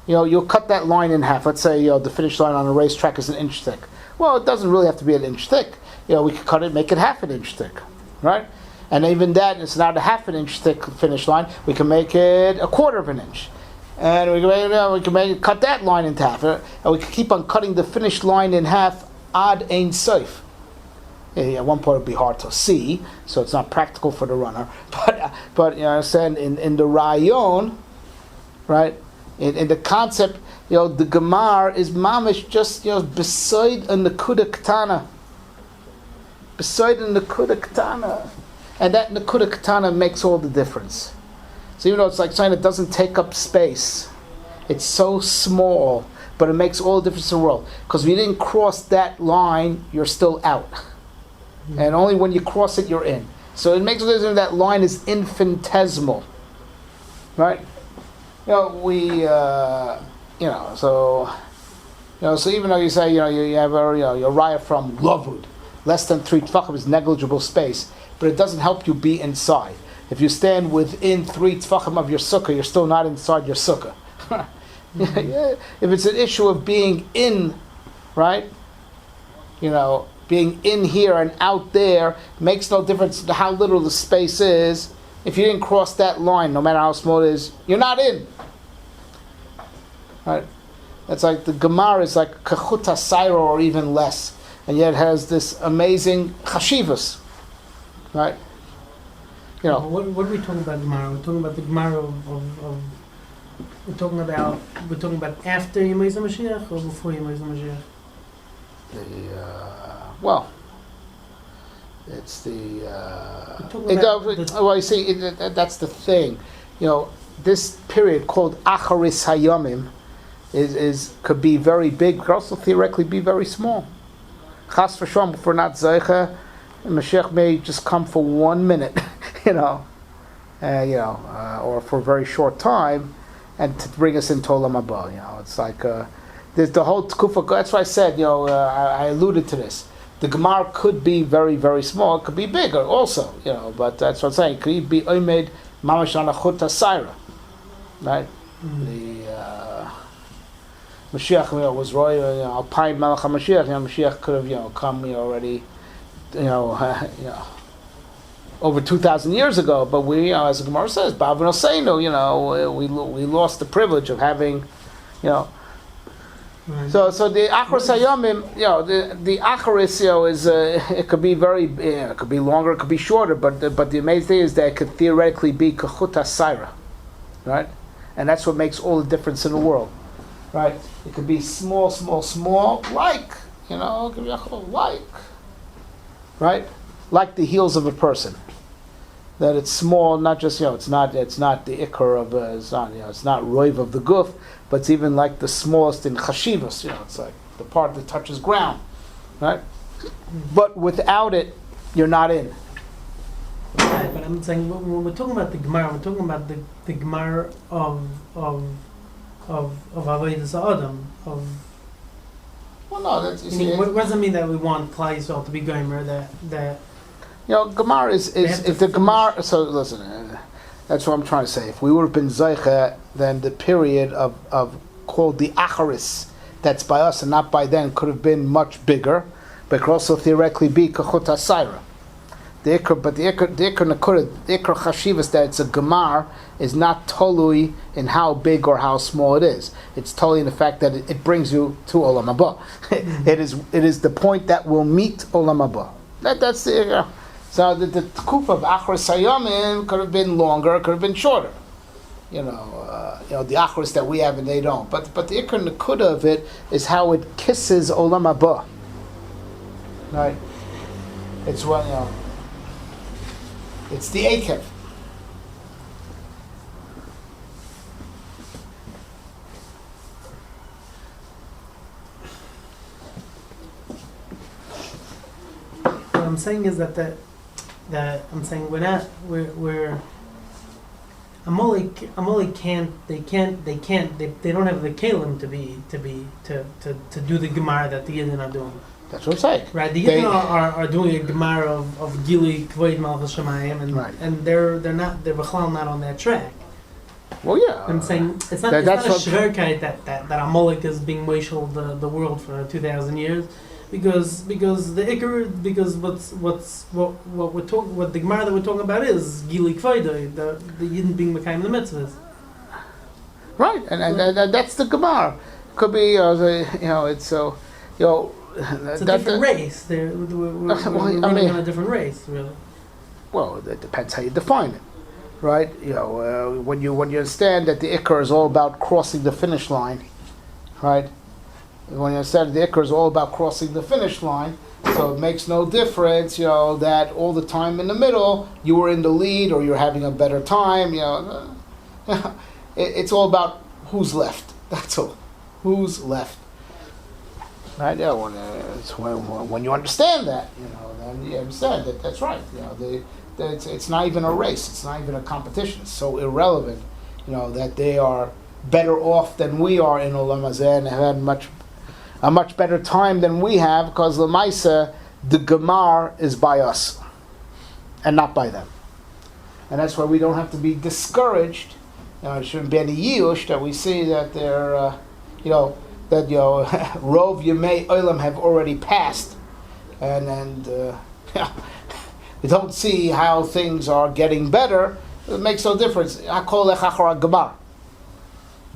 You'll cut that line in half. Let's say, the finish line on a racetrack is 1 inch thick. Well, it doesn't really have to be 1 inch thick. We could cut it, make it 1/2 inch thick, right? And even that, it's not a 1/2 inch thick finish line. We can make it 1/4 inch. And we can cut that line in half, and we can keep on cutting the finished line in half ad ein sof. At one point, it'd be hard to see, so it's not practical for the runner. But you know, understand in the rayon, right? In the concept, you know, the gemar is mamish just, you know, beside a nekuda ketana. Beside a nekuda ketana. And that nekuda ketana makes all the difference. So even though it's like something that doesn't take up space, it's so small, but it makes all the difference in the world. Because if you didn't cross that line, you're still out. Mm-hmm. And only when you cross it, you're in. So it makes a difference that line is infinitesimal. Right? You know, so even though you say, you have your raya from Lavud, less than 3 tfachim is negligible space, but it doesn't help you be inside. If you stand within 3 tfachim of your sukkah, you're still not inside your sukkah. Mm-hmm. If it's an issue of being in, right? Being in here and out there makes no difference to how little the space is. If you didn't cross that line, no matter how small it is, you're not in. Right? It's like the Gemara is like kachuta sairo or even less, and yet it has this amazing chashivas. Right?
What are we talking about Gemara? We're talking about the Gemara of we're talking about after Yemei Mashiach or before Yemei Mashiach?
It's the. You see, that's the thing. This period called Acharis Hayomim could be very big, could also theoretically be very small. Chas v'shom, if we're not Zeicha, Mashiach may just come for 1 minute, or for a very short time, and to bring us into Olam Haba. It's like there's the whole Tkufa. That's why I said, I alluded to this. The Gemara could be very, very small. It could be bigger also, But that's what I'm saying. It could be Oimed Mamash on a Chuta Saira, right? Mm-hmm. The Mashiach, was Roy Alpine Malach HaMashiach. Mashiach could have, come, already, over 2,000 years ago. But we, as the Gemara says, Bavno Seinu, we lost the privilege of having, Right. So the Acharis Hayomim, the Acharis, is it could be very, it could be longer, it could be shorter, but the amazing thing is that it could theoretically be Kachuta Saira, right? And that's what makes all the difference in the world, right? It could be small, like, like the heels of a person. That it's small, not just it's not the ikar of it's not roiv of the guf, but it's even like the smallest in chashivas. It's like the part that touches ground, right? But without it, you're not in.
Right, but I'm saying when we're talking about the Gemara, we're talking about the Gemara of Avodas Adam of.
Well, no, that's.
What does it mean that we want Klal Yisrael to be Gomer that?
Gemara is if the Gemara. So listen, that's what I'm trying to say. If we would have been Zeicha, then the period of called the Acharis, that's by us and not by them, could have been much bigger, but could also theoretically be Kachuta Saira. The Ikr Chashivas that it's a Gemar is not totally in how big or how small it is. It's totally in the fact that it brings you to Olam Haba. It is the point that will meet Olam Haba. That's the. So the Tkufa of Acharis Hayomim could have been longer, could have been shorter. The Acharis that we have and they don't. But the Ikar Nekuda of it is how it kisses Olam Haba. Right? It's it's the Eikev.
What I'm saying is that I'm saying we're Amalek can't they don't have the kalim to do the Gemara that the Yidden are doing.
That's what I'm saying.
Right, the Yidden are doing a Gemara of Gili Kvoid Malchus Shemayim and they're B'chlal not on that track.
Well, yeah.
I'm saying it's not a shverkeit that Amalek is being Moishel the world for 2,000 years. Because the Iker, what the Gemara that we're talking about is Gili Kvoida, the Yidden being Mekayim the mitzvahs.
Right, and that's the Gemara. Could be it's
it's a different race. We're running on a different race, really.
Well, it depends how you define it, right? When you understand that the Iker is all about crossing the finish line, right? When you understand the Iker is all about crossing the finish line, so it makes no difference, that all the time in the middle you were in the lead or you're having a better time. It's all about who's left. That's all. Who's left. Right? When you understand that, then you understand that that's right. It's not even a race. It's not even a competition. It's so irrelevant, that they are better off than we are in Olam Hazeh and have had a much better time than we have, because L'maisa, the Gemar is by us and not by them. And that's why we don't have to be discouraged. It shouldn't be any yiush that we see that they're, Rov Yemei Olam have already passed, and we don't see how things are getting better. It makes no difference. Hakol echachar Gemar,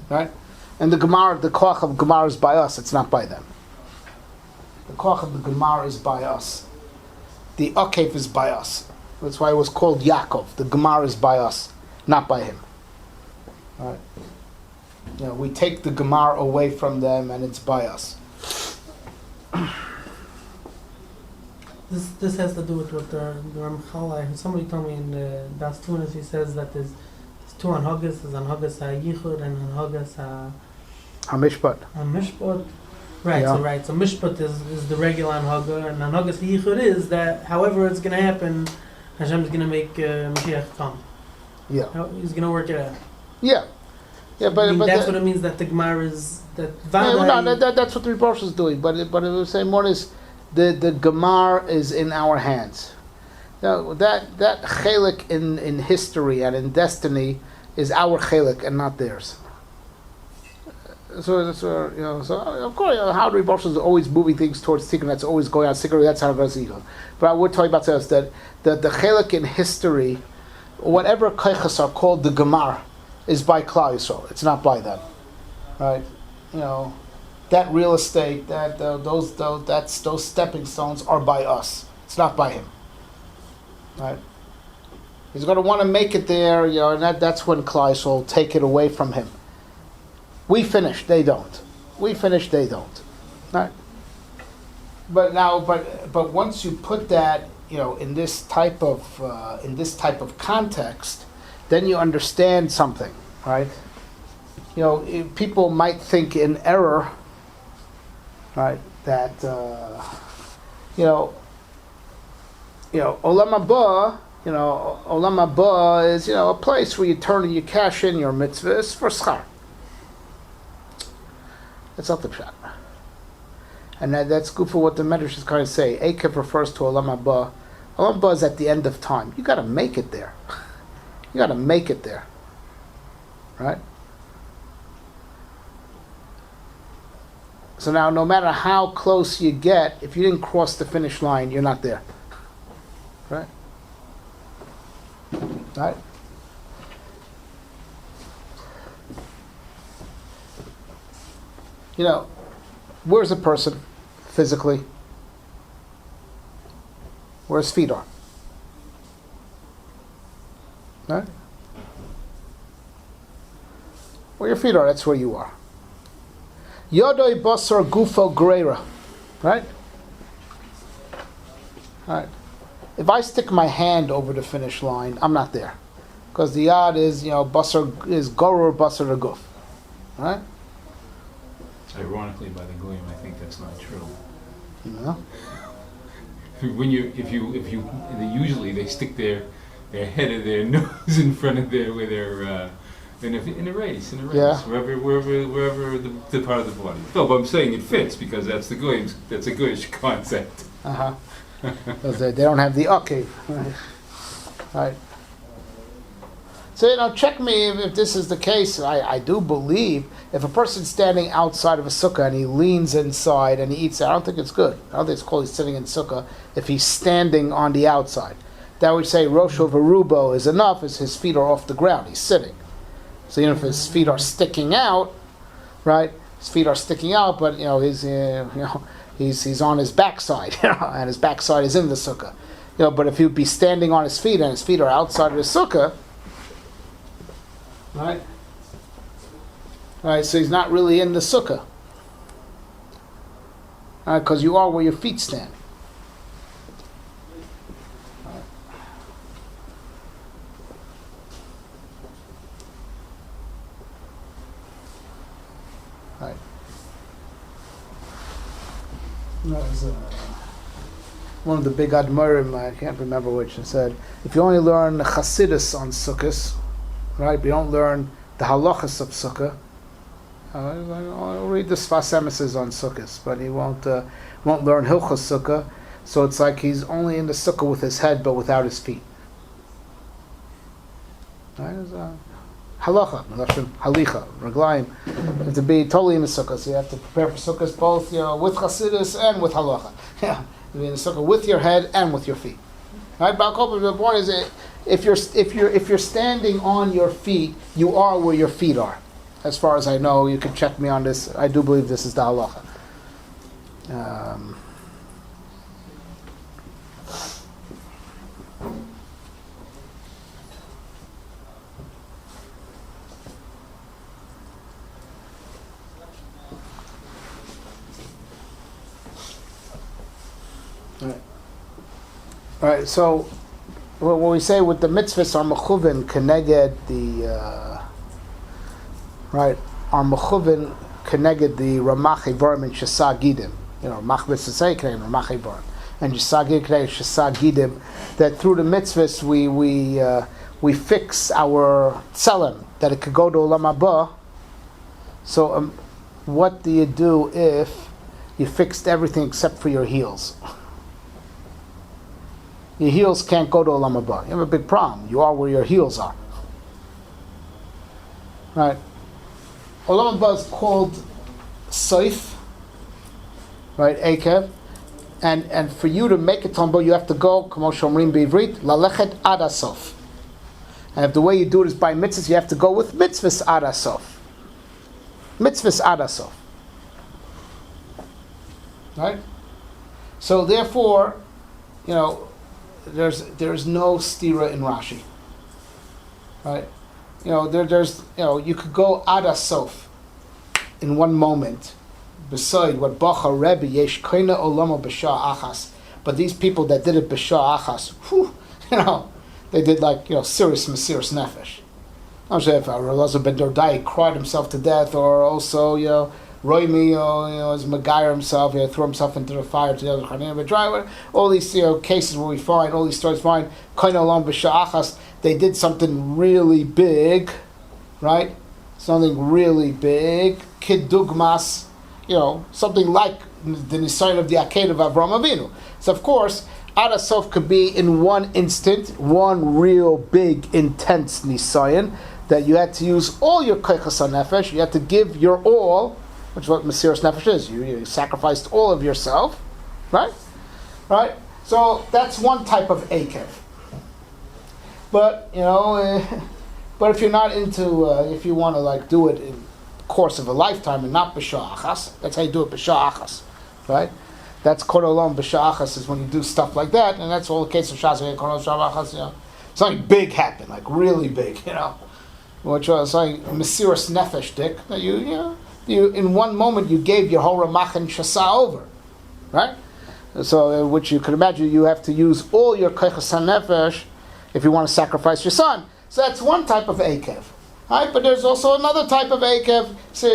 right? And the Gemar, the koach of Gemar is by us. It's not by them. The koach of the Gemar is by us. The Eikev is by us. That's why it was called Yaakov. The Gemar is by us, not by him. Right? We take the Gemar away from them, and it's by us.
This has to do with what the Ramchal. Somebody told me in Das Tunis, he says that there's two anhagas. There's anhagas ha-yichud and anhagas
ha-mishpat.
Ha-mishpat. Right,
yeah.
So mishpat is the regular anhaga, and anhagas ha-yichud is that however it's going to happen, Hashem is going to make Mashiach come.
Yeah.
He's going to work it out.
Yeah. Yeah, but
that's what it means that the Gemara is that.
That's what the Rebbe is doing. But it was saying one is the Gemara is in our hands. That chelik in history and in destiny is our chelik and not theirs. So that's so of course how the Rebbe is always moving things towards Tikkun. That's always going on Tikkun. That's how it's going. But we're talking about this that the chelik in history, whatever kaichas are called the Gemara, is by Klal Yisrael. It's not by them, right? That real estate, those stepping stones are by us. It's not by him, right? He's going to want to make it there, and that's when Klal Yisrael take it away from him. We finish, they don't. We finish, they don't, right? But once you put that, in this type of context, then you understand something, right? People might think in error, right, that Olam Haba, Olam Haba is a place where you turn and you cash in your mitzvahs for schar. That's not the pshat, and that's good for what the Medrash is going to say. Eikev refers to Olam Haba. Olam Haba is at the end of time. You got to make it there. You got to make it there, right? So now, no matter how close you get, if you didn't cross the finish line, you're not there, right? Right? Where's a person physically? Where his feet are. Right? Where your feet are, that's where you are. Yodoi basar gufo greira. Right? Right. If I stick my hand over the finish line, I'm not there. Because the yad is, basar is goror basar guf. Right?
Ironically, by the goyim, I think that's not true.
No.
Usually they stick their head of their nose in front of in a race,
yeah.
wherever the part of the body. No, but I'm saying it fits because that's a goyish concept.
Because they don't have the Eikev. Right. So, check me if this is the case. I do believe if a person's standing outside of a sukkah and he leans inside and he eats, I don't think it's good. I don't think it's called he's sitting in sukkah if he's standing on the outside. That would say Rosho Verubo is enough as his feet are off the ground. He's sitting. So if his feet are sticking out, right? His feet are sticking out, but he's he's on his backside, and his backside is in the sukkah. But if he'd be standing on his feet and his feet are outside of the sukkah, right? Right, so he's not really in the sukkah. Because you are where your feet stand. Right. One of the big Admorim, I can't remember which, said, if you only learn Chassidus on Sukkos, right, but you don't learn the halachas of Sukkah, I'll read the Sfas Emesis on Sukkos, but he won't learn Hilchos Sukkah, so it's like he's only in the Sukkah with his head, but without his feet. Right? Halacha, halicha, raglayim. You have to be totally in the Sukkah, so you have to prepare for Sukkahs both, with Chassidus and with halacha. Yeah. In the sukkah with your head and with your feet. Right? But the point is, if you're standing on your feet, you are where your feet are. As far as I know, you can check me on this. I do believe this is the halacha. All right, so what we say with the mitzvahs are mechuvin keneged the right are mechuvin keneged the ramach ivarim and shesag gidim. Ramach mitzvah keneged ramach ivarim and shesag gidim keneged shesag gidim. That through the mitzvahs we fix our tzelem that it could go to olam haba. So what do you do if you fixed everything except for your heels? Your heels can't go to olam haba. You have a big problem. You are where your heels are. Right? Olam haba is called Seif, right? Eikev. And for you to make it to olam haba, you have to go, Kamo Shomrim B'Ivrit, Lalechet Ad Hasof. And if the way you do it is by mitzvahs, you have to go with mitzvahs Ad Hasof. Mitzvahs Ad Hasof. Right? So therefore, there's no stira in Rashi, right? There's you could go ad hasof in one moment. Beside what Bacha Rebbe yesh koina olamo b'shah achas, but these people that did it b'shah achas, they did serious mesiras nefesh. I'm sure if Elazar ben Dordai cried himself to death, or also Roimi, as Megayer himself, threw himself into the fire to the other Chanim driver. All these cases where we find, all these stories find, Kain Olam B'Sha'achas, they did something really big, right? Something really big. Kid Dugmas, something like the Nisayon of the Akedah of Avraham Avinu. So of course, Ad Hasof could be in one instant, one real big, intense Nisayon, that you had to use all your Koichas HaNefesh, you had to give your all, which is what Mesiras Nefesh is. You sacrificed all of yourself, right? Right? So that's one type of Eikev. But, but if you're not into, if you want to do it in the course of a lifetime and not B'Shah Achas, that's how you do it, B'Shah Achas, right? That's Kol Olam B'Shah Achas is when you do stuff like that, and that's all the case of Shas, Kol Olam B'Shah Achas, something big happened, really big, which was like Mesiras Nefesh, Dick, that you in one moment you gave your whole Ramach and Shasa over, right? So, which you could imagine, you have to use all your Koichas HaNefesh if you want to sacrifice your son. So that's one type of Eikev, right? But there's also another type of Eikev. So,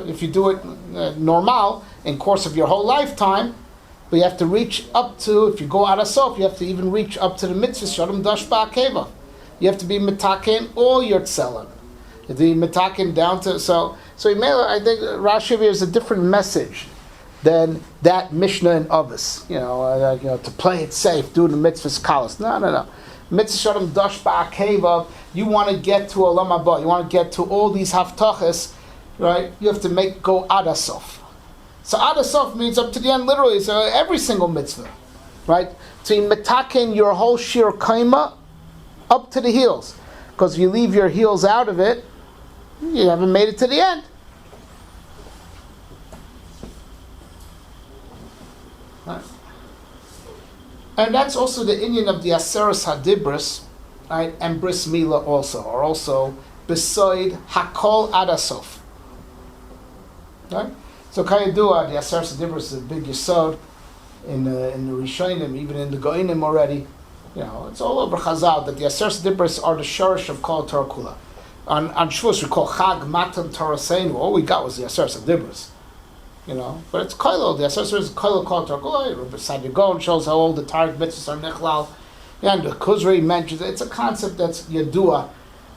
if you do it normal in course of your whole lifetime, but you have to reach up to, if you go out of sof, you have to even reach up to the mitzvah Shalom Dash Ba'akeva. You have to be metaken all your tzelem. You have to be metaken down to So I think Rashi is a different message than that Mishnah and Avos. To play it safe, do the mitzvahs kalas. No. Mitzvah Shalom Dash Ba'akeva. You want to get to Olam Haba. You want to get to all these haftachas, right? You have to go ad hasof. So ad hasof means up to the end, literally. So every single mitzvah, right? So you metaken your whole shir kaima up to the heels, because if you leave your heels out of it, you haven't made it to the end. Right? And that's also the Indian of the Aseres Hadibris, right? And Bris Mila also are also beside Hakol Adasof. Right? So Kayadua, the Aseres Hadibris is a big yesod in the Rishonim, even in the Goinim already. You know, it's all over Chazal that the Aseres Hadibris are the shorish of Kol Torah Kula. On Shavuos we call Chag Matan Torah Seinu. All we got was the Aseres Hadibris. You know, but it's Koilo. The Aseres is Koilo Kol Torah Kula. Beside the Gon shows how all the Tarek mitzvahs are Nechlal. And the Kuzri mentions it's a concept that's Yadua,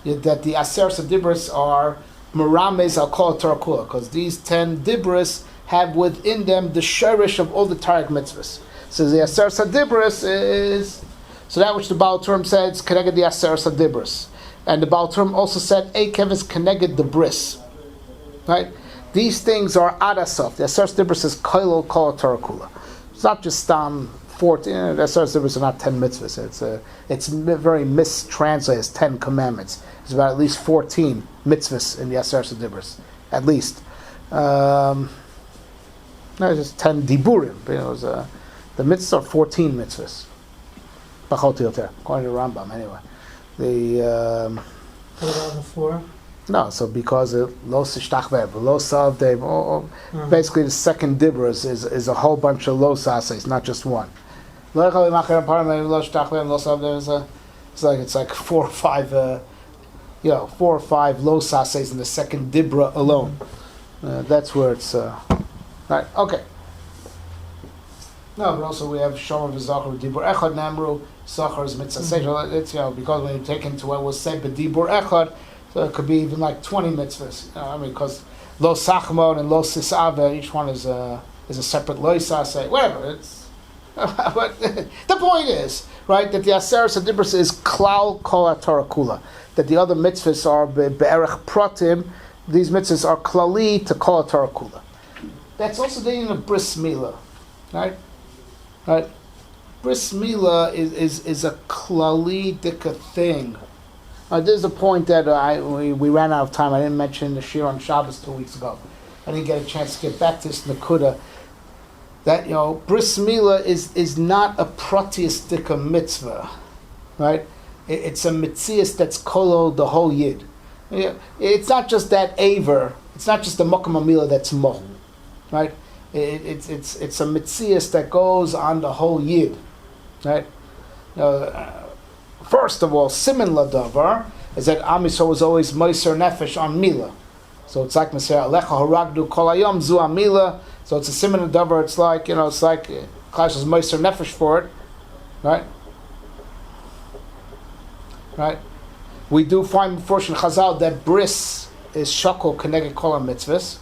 that the Aseres Hadibris are Merames al Kol Torah Kula, because these 10 Dibris have within them the sherish of all the Tarek mitzvahs. So the Aseres Hadibris is so that which the Baal Turim said is connected the Aseres Hadibris, and the Baal Turim also said Eikev is connected the bris. Right? These things are adasof. The Aseres Hadibris is koilo kol Torah kula. It's not just 14. The Aseres Hadibris are not 10 mitzvahs. It's very mistranslated as 10 commandments. It's about at least 14 mitzvahs in the Aseres Hadibris, at least. No, it's just 10 diburim. You know, the mitzvahs are 14 mitzvahs. According to the Rambam, anyway.
What about the 4?
No, so because lo sishtachvev, lo savdev, basically the second dibur is a whole bunch of lo sases, not just one. It's like 4 or 5, 4 or 5 lo sases in the second dibra alone. That's where it's right. Okay. No, but also we have Shomer v'Zachar Dibur Echad Namru Zachar is Mitzvah Seichel. It's because when you take into what was said, but Dibur Echad, so it could be even like 20 mitzvahs. I mean, because Lo Sachmod and Lo Sisave, each one is a separate Lo Sase, whatever. It's but the point is right that the Aseres Hadibros is Klal Kol Torah Kula. That the other mitzvahs are Be'erech Pratim. These mitzvahs are Klali to Kol Torah Kula. That's also the meaning of Bris Milah, right? Right, Bris Milah is a klali dika thing. There's a point that we ran out of time. I didn't mention the shir on Shabbos 2 weeks ago. I didn't get a chance to get back to this nakuda. That Bris Milah is not a pratius dika mitzvah, right? It's a mitzias that's kolo the whole yid. It's not just that aver. It's not just the mokam milah that's mo, right? It's a mitzias that goes on the whole yid, right? First of all, simin ladavar is that Am Yisrael was always meiser nefesh on mila, so it's like Mesir Alecha Haragdu Kol Hayom Zu Amila. So it's a simin ladavar. It's like Klaus was meiser nefesh for it, right? Right. We do find before in Chazal that bris is shakol keneged kol mitzvahs,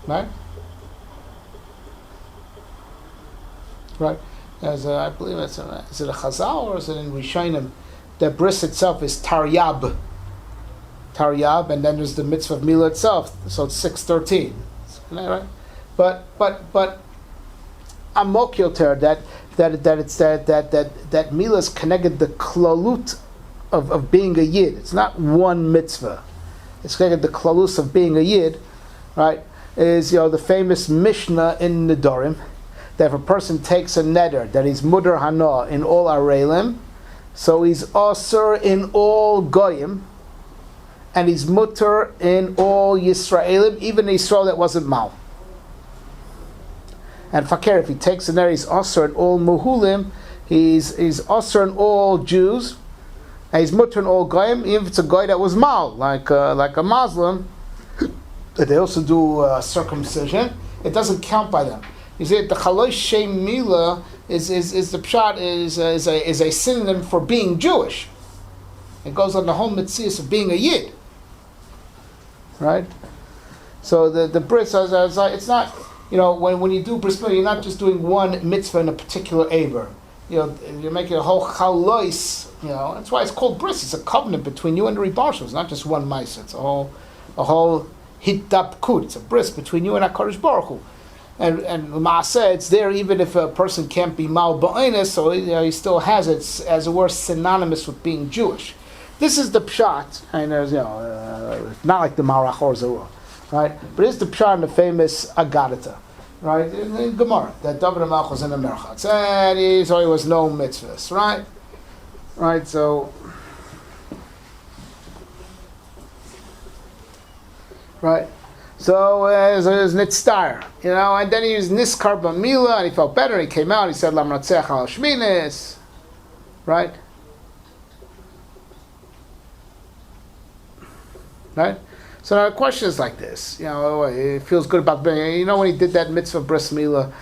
right? Right, as I believe is it a Chazal or is it in Rishonim? The bris itself is taryab, and then there's the mitzvah of Mila itself. So it's 6:13, right? But amok yoter that Mila is connected the klalut of being a yid. It's not one mitzvah. It's connected the klalut of being a yid, right? Is the famous Mishnah in Nedarim. That if a person takes a neder that he's mudar hana in all arelim, so he's asur in all goyim, and he's mutar in all Yisraelim, even Yisrael that wasn't mal. And fakir, if he takes a neder, he's asur in all muhulim, he's asur in all Jews, and he's mutar in all goyim, even if it's a goy that was mal, like a Muslim. They also do circumcision. It doesn't count by them. You see, the chalosh shem mila is the pshat is a synonym for being Jewish. It goes on the whole mitzvah of being a yid, right? So the bris, it's not when you do bris milah, you're not just doing one mitzvah in a particular aver. You're making a whole chalois. That's why it's called bris. It's a covenant between you and the Rebbe. It's not just one ma'aseh. It's a whole hitdapkut. It's a bris between you and HaKadosh Baruch Hu. And Maaseh, it's there even if a person can't be mal ba'inus, so he still has it as it were synonymous with being Jewish. This is the pshat, and there's not like the Marach or Zorah, right? But it's the pshat in the famous Agadata, right? In Gemara, that David HaMelech was in the Merchatz, and so he was no mitzvahs, right? Right, so... Right? So it was nitztar, and then he was niskar b'mila, and he felt better, he came out, he said, Lam Ratzech al Shminis, right? Right? So now the question is like this, it feels good about being, when he did that mitzvah bris milah,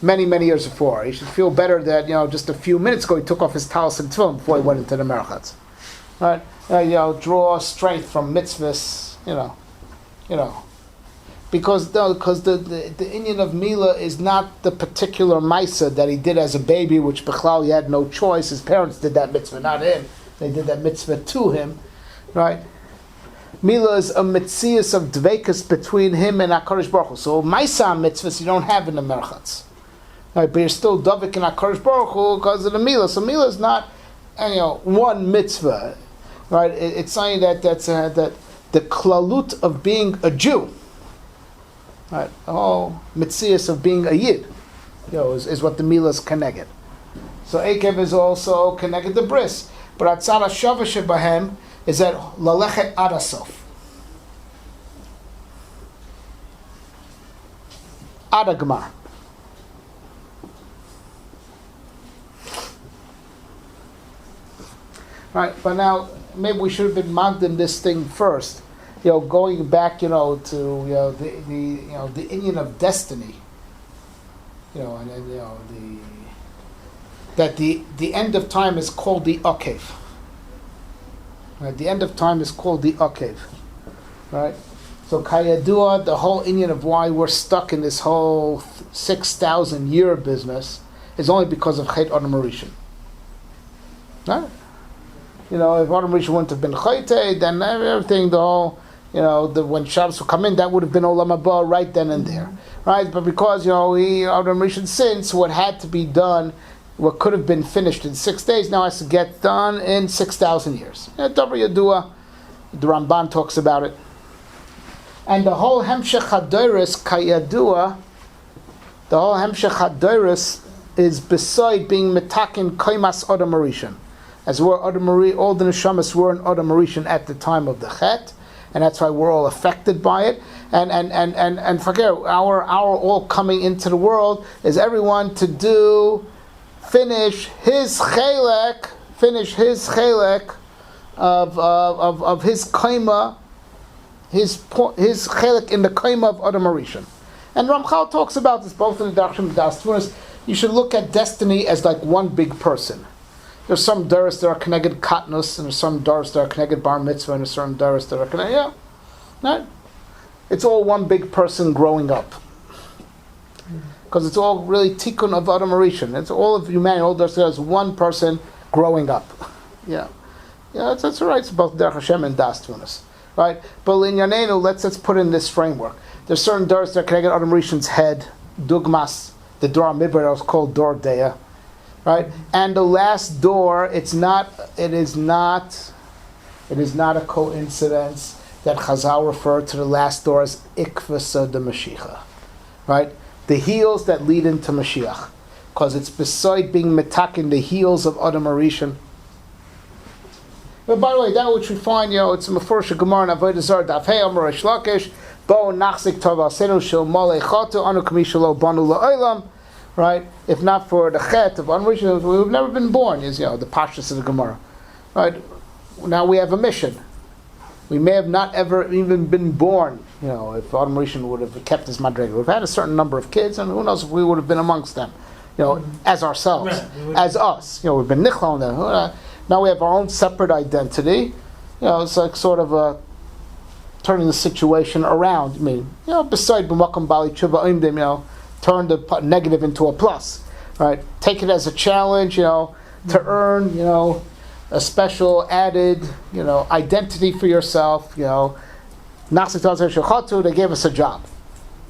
many, many years before, he should feel better that, just a few minutes ago he took off his talis and tefillin before he went into the merchatz. Right? Draw strength from mitzvahs, because the Indian of Mila is not the particular Maisa that he did as a baby, which Bechlal he had no choice. His parents did that mitzvah, not him. They did that mitzvah to him, right? Mila is a mitzias of dvekas between him and HaKadosh Baruch Hu. So Maisa mitzvahs you don't have in the Merchatz, right? But you're still dovik in HaKadosh Baruch Hu because of the Mila. So Mila is not, one mitzvah, right? It's something that's the klalut of being a Jew, right? Oh, mitzias of being a Yid, is what the Mila is connected. So Eikev is also connected to bris, but Atzara Shava Shebahem is that lalechet adasof, adagmar. Right, but now maybe we should have been mugged in this thing first. Going back, to the Indian of destiny. And then the end of time is called the Eikev. Right, the end of time is called the Eikev. Right, so Kayadua, the whole Indian of why we're stuck in this whole 6,000 year business is only because of Chet Adam Rishon. Right. If Adam Rishon wouldn't have been Chayte, then everything, the whole, when Shabbos would come in, that would have been Olam Haba right then and there, right? But because, Adam Rishon since what had to be done, what could have been finished in 6 days, now has to get done in 6,000 years. Davar Yadua, the Ramban talks about it. And the whole Hemshech HaDoros Kayadua, the whole Hemshech HaDoros is beside being Metakin Koimas Adam Rishon. As we're all the neshamas were in Adam Rishon at the time of the Chet, and that's why we're all affected by it. And forget our all coming into the world is everyone to finish his chelek of his kaima, his chelek in the kaima of Adam Rishon. And Ramchal talks about this both in the Darshim and Das Tvunos. You should look at destiny as like one big person. There's some daras that are connected katnus, and there's some daras that are connected bar mitzvah, and there's some daras that are connected, right? It's all one big person growing up. Because it's all really tikkun of Adam Rishon. It's all of humanity, all daras, one person growing up. That's right. It's both Derech Hashem and Das Tvunos, right? But in Yanenu, let's put in this framework. There's certain daras that are connected Adam Rishon's head, dugmas, the door Midbar that was called Dor Deya. Right, and the last door. It is not a coincidence that Chazal referred to the last door as Ikvasa de Mashiach. Right, the heels that lead into Mashiach, because it's beside being metakin the heels of Adam Rishon. But by the way, that which we find, it's a Mefurish Gemara and Avodah Zarah Daf Hey Amar Reish Lakish Bo Nachzik Tov Asenu Shel Malei Chatu Anu Kamishalo Banu LaOlam. Right? If not for the chet of unrishon, we would have never been born, is the pashtus of the Gemara. Right? Now we have a mission. We may have not ever even been born, if Adam Rishon would have kept his madrega. We've had a certain number of kids, and who knows if we would have been amongst them, as ourselves, as us. We've been nichla on them. Now we have our own separate identity. It's like sort of turning the situation around. Beside b'makom bali tshuva oimdim, turn the negative into a plus, right? Take it as a challenge, to earn, a special added, identity for yourself. They gave us a job.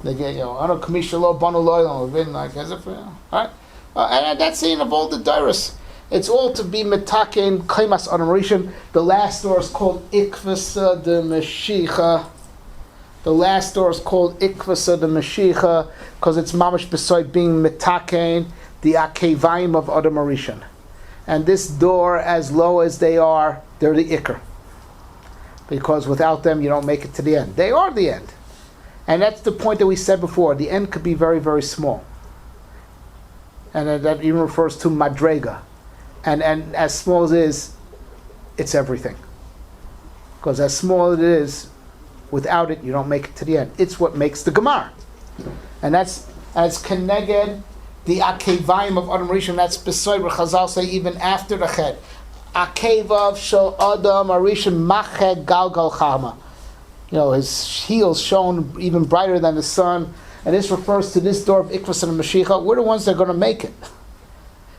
They gave, I don't kamisha lo banu lo. We've been like as if, right? And that's the end of all the daras. It's all to be metakin kaimas Adam Rishon. The last door is called Ikvasa de Mashiach. The last door is called Ikvasa the Mashiach because it's mamash beside being mitakein the akevayim of Adam Arishan. And this door, as low as they are, they're the ikr. Because without them, you don't make it to the end. They are the end. And that's the point that we said before. The end could be very, very small. And that even refers to madrega. And as small as it is, it's everything. Because as small as it is, without it, you don't make it to the end. It's what makes the Gemara. And that's as Keneged, the Akevayim of Adam Rishon, that's beside what Chazal say even after the Chet. Akevav shel Adam Rishon mached galgal chama. His heels shone even brighter than the sun. And this refers to this door of Ikvas and Mashiach. We're the ones that are going to make it.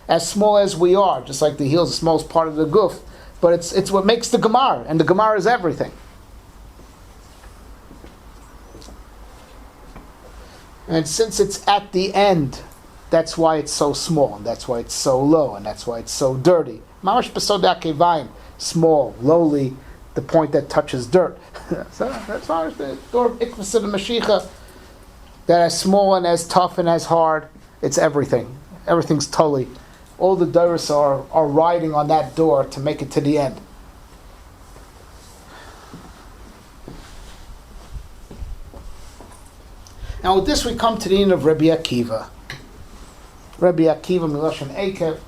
As small as we are, just like the heels, the smallest part of the guf. But it's what makes the Gemara, and the Gemara is everything. And since it's at the end, that's why it's so small, and that's why it's so low, and that's why it's so dirty. Mamash besod akevayim, small, lowly, the point that touches dirt. So that's why the door of Ikvas and Mashiach, that as small and as tough and as hard, it's everything. Everything's totally. All the doros are riding on that door to make it to the end. Now with this we come to the end of Rabbi Akiva. Rabbi Akiva Miloshen Eikev.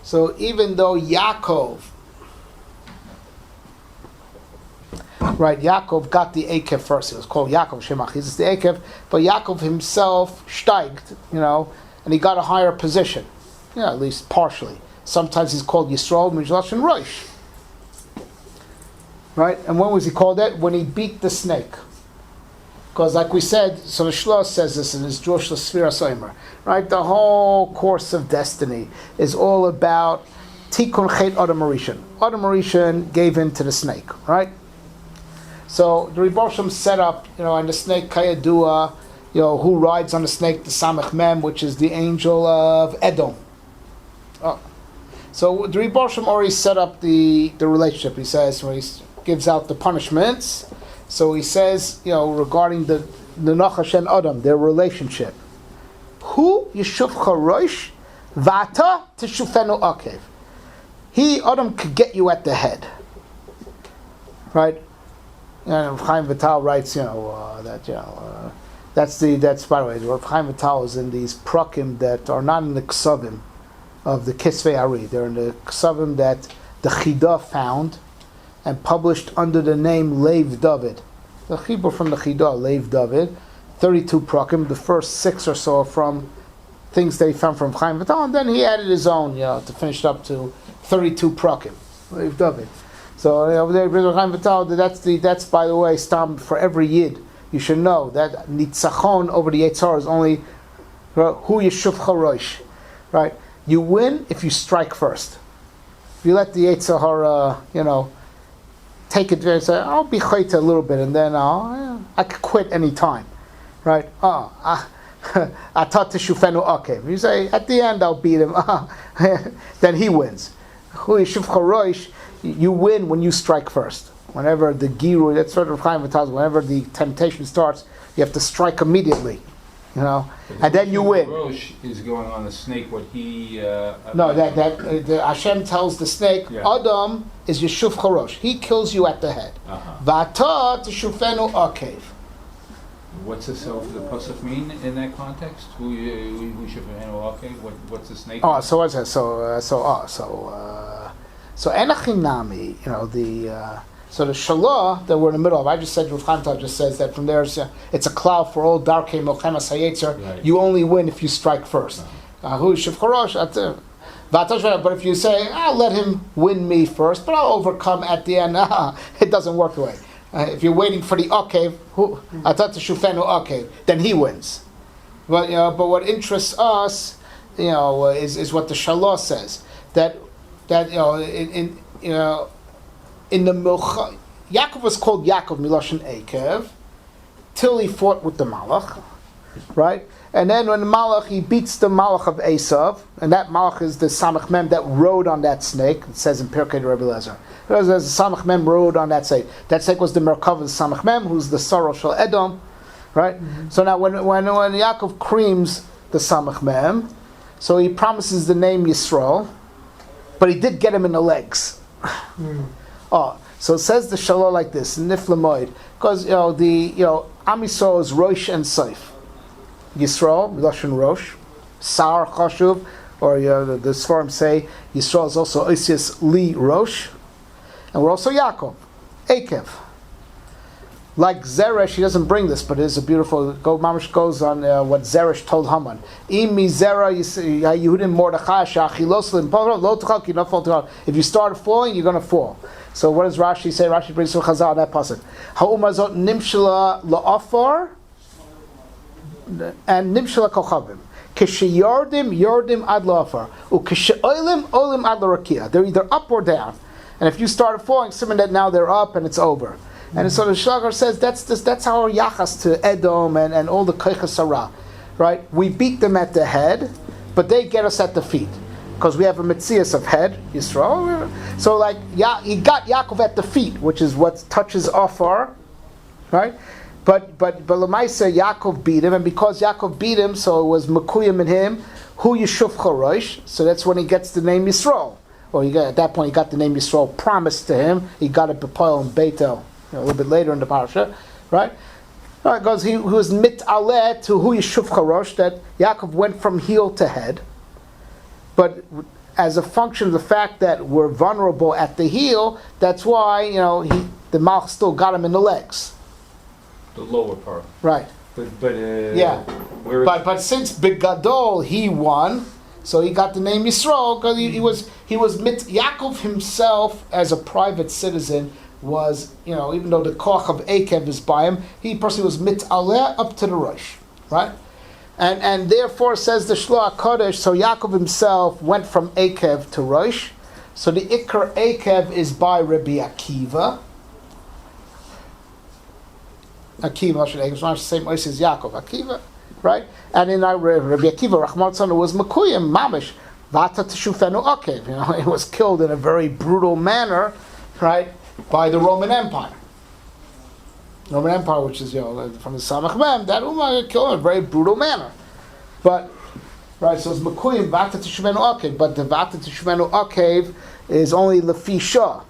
So even though Yaakov got the Eikev first. It was called Yaakov Shemach. He's the Eikev, but Yaakov himself steigt, and he got a higher position, at least partially. Sometimes he's called Yisrael Mijlash and Rosh. Right? And when was he called that? When he beat the snake. Because like we said, so the Shlosh says this in his Jewish Sfira Soimer, right? The whole course of destiny is all about Tikkun Chet Adam Arishan. Adam Arishan gave in to the snake, right? So the Rebbe Shem set up, and the snake Kayadua, who rides on the snake, the Samech Mem, which is the angel of Edom. So the Rebbe Shem already set up the relationship. He says when he gives out the punishments. So he says, regarding the Nachash and Adam, their relationship. Hu Yishuv Charosh Vata Teshufenu Akev. Adam could get you at the head. Right? And Chaim Vital writes, that's by the way, Rav Chaim Vital is in these prakim that are not in the ksavim of the Kisvei Ari. They're in the ksavim that the Chida found and published under the name Leiv David. The Chibur from the Chida, Leiv David, 32 prakim. The first 6 or so are from things that he found from Chaim Vital, and then he added his own, to finish it up to 32 prakim. Leiv David. So over there, Chaim Vital, that's by the way, stam for every yid. You should know that nitzachon over the Yetzar is only hu yeshuv charosh, right? You win if you strike first. If you let the Yetzar, take advantage and say, I'll be chayta a little bit and then I could quit any time, right? I taught to shufenu akev. You say, at the end I'll beat him, then he wins. Hu yeshuv charosh, you win when you strike first. Whenever the giru, that's sort of Chaim Vital, whenever the temptation starts, you have to strike immediately, and then you win.
Rosh is going on the snake. What he
no, that Hashem tells the snake, Adam is Yeshuv Charosh. He kills you at the head. Vata teshufenu akev.
What's the pasuk mean in that context? Who shufenu akev? What's the snake?
So what's that? So enachinami, so the shalah that we're in the middle of, I just said, Rav Chaim just says that from there it's a cloud for all darkei milchemas hayetzer. Right. You only win if you strike first. Hu yishuv charosh. But if you say, I'll let him win me first, but I'll overcome at the end, it doesn't work the way. If you're waiting for the akev, then he wins. But what interests us, is what the shalah says. That in the Milcha, Yaakov was called Yaakov Miloshen Eikev till he fought with the Malach, right? And then when the Malach, he beats the Malach of Esav, and that Malach is the Samach Mem that rode on that snake. It says in Pirkei Rebbe Lezer. There's a Samach Mem rode on that snake. That snake was the Merkav of the Samach Mem, who's the Sorrow Shel Edom, right? Mm-hmm. So now when Yaakov creams the Samach Mem, so he promises the name Yisrael, but he did get him in the legs. Oh, so it says the Shalom like this, Nifla Moed, because Am Yisrael is Rosh and Seif. Yisrael, Lashon Rosh, Sar Chashuv, or the Sfarim say Yisrael is also Isis Li Rosh, and we're also Yaakov, Eikev. Like Zeresh, he doesn't bring this, but it is a beautiful. Maamar goes on what Zeresh told Haman. Imi Zera Yehudim Mordechai Shachilos Lo Tchak, you don't fall to. If you start falling, you're going to fall. So what does Rashi say? Rashi brings from Chazal that pasuk. Ha'umazot nimshla la'afar and nimshla kochavim. Yordim ad la'afar. Ukeshe'olim olim ad la'rakia. They're either up or down. And if you start falling, assuming that now they're up and it's over. And so the Shlagar says that's our yachas to Edom and all the Keichas Sarah, right? We beat them at the head, but they get us at the feet. Because we have a Metzias of head, Yisrael. So he got Yaakov at the feet, which is what touches Afar, right? But Lamaisa, Yaakov beat him, and because Yaakov beat him, so it was Mekuyim in him, Hu Yeshuf Chorosh, so that's when he gets the name Yisrael. Or at that point he got the name Yisrael promised to him. He got it B'Poel and Beitel. A little bit later in the parasha, right? Because he was mit aleh to hu yeshuv charosh, that Yaakov went from heel to head, but as a function of the fact that we're vulnerable at the heel, that's why the Malch still got him in the legs,
the lower part,
right? But since Begadol he won, so he got the name Yisrael because he was mit Yaakov himself as a private citizen. Was, even though the koch of Eikev is by him, he personally was mitaleh up to the Rosh, right? And therefore, says the Shloah Kodesh, so Yaakov himself went from Eikev to Rosh. So the Ikar Eikev is by Rabbi Akiva. Akiva, it's not the same place as Yaakov. Akiva, right? And in Rabbi Akiva, Rahman Tzana was Mekuyim, Mamish, Vata Teshufenu Akev. It was killed in a very brutal manner, right? By the Roman Empire. Roman Empire, which is, from the Samach Mem, that Ummah killed in a very brutal manner. But, right, so it's Mekuyim, Vata Teshuvenu Akev, but the Vata Teshuvenu Akev is only Lefi Shah.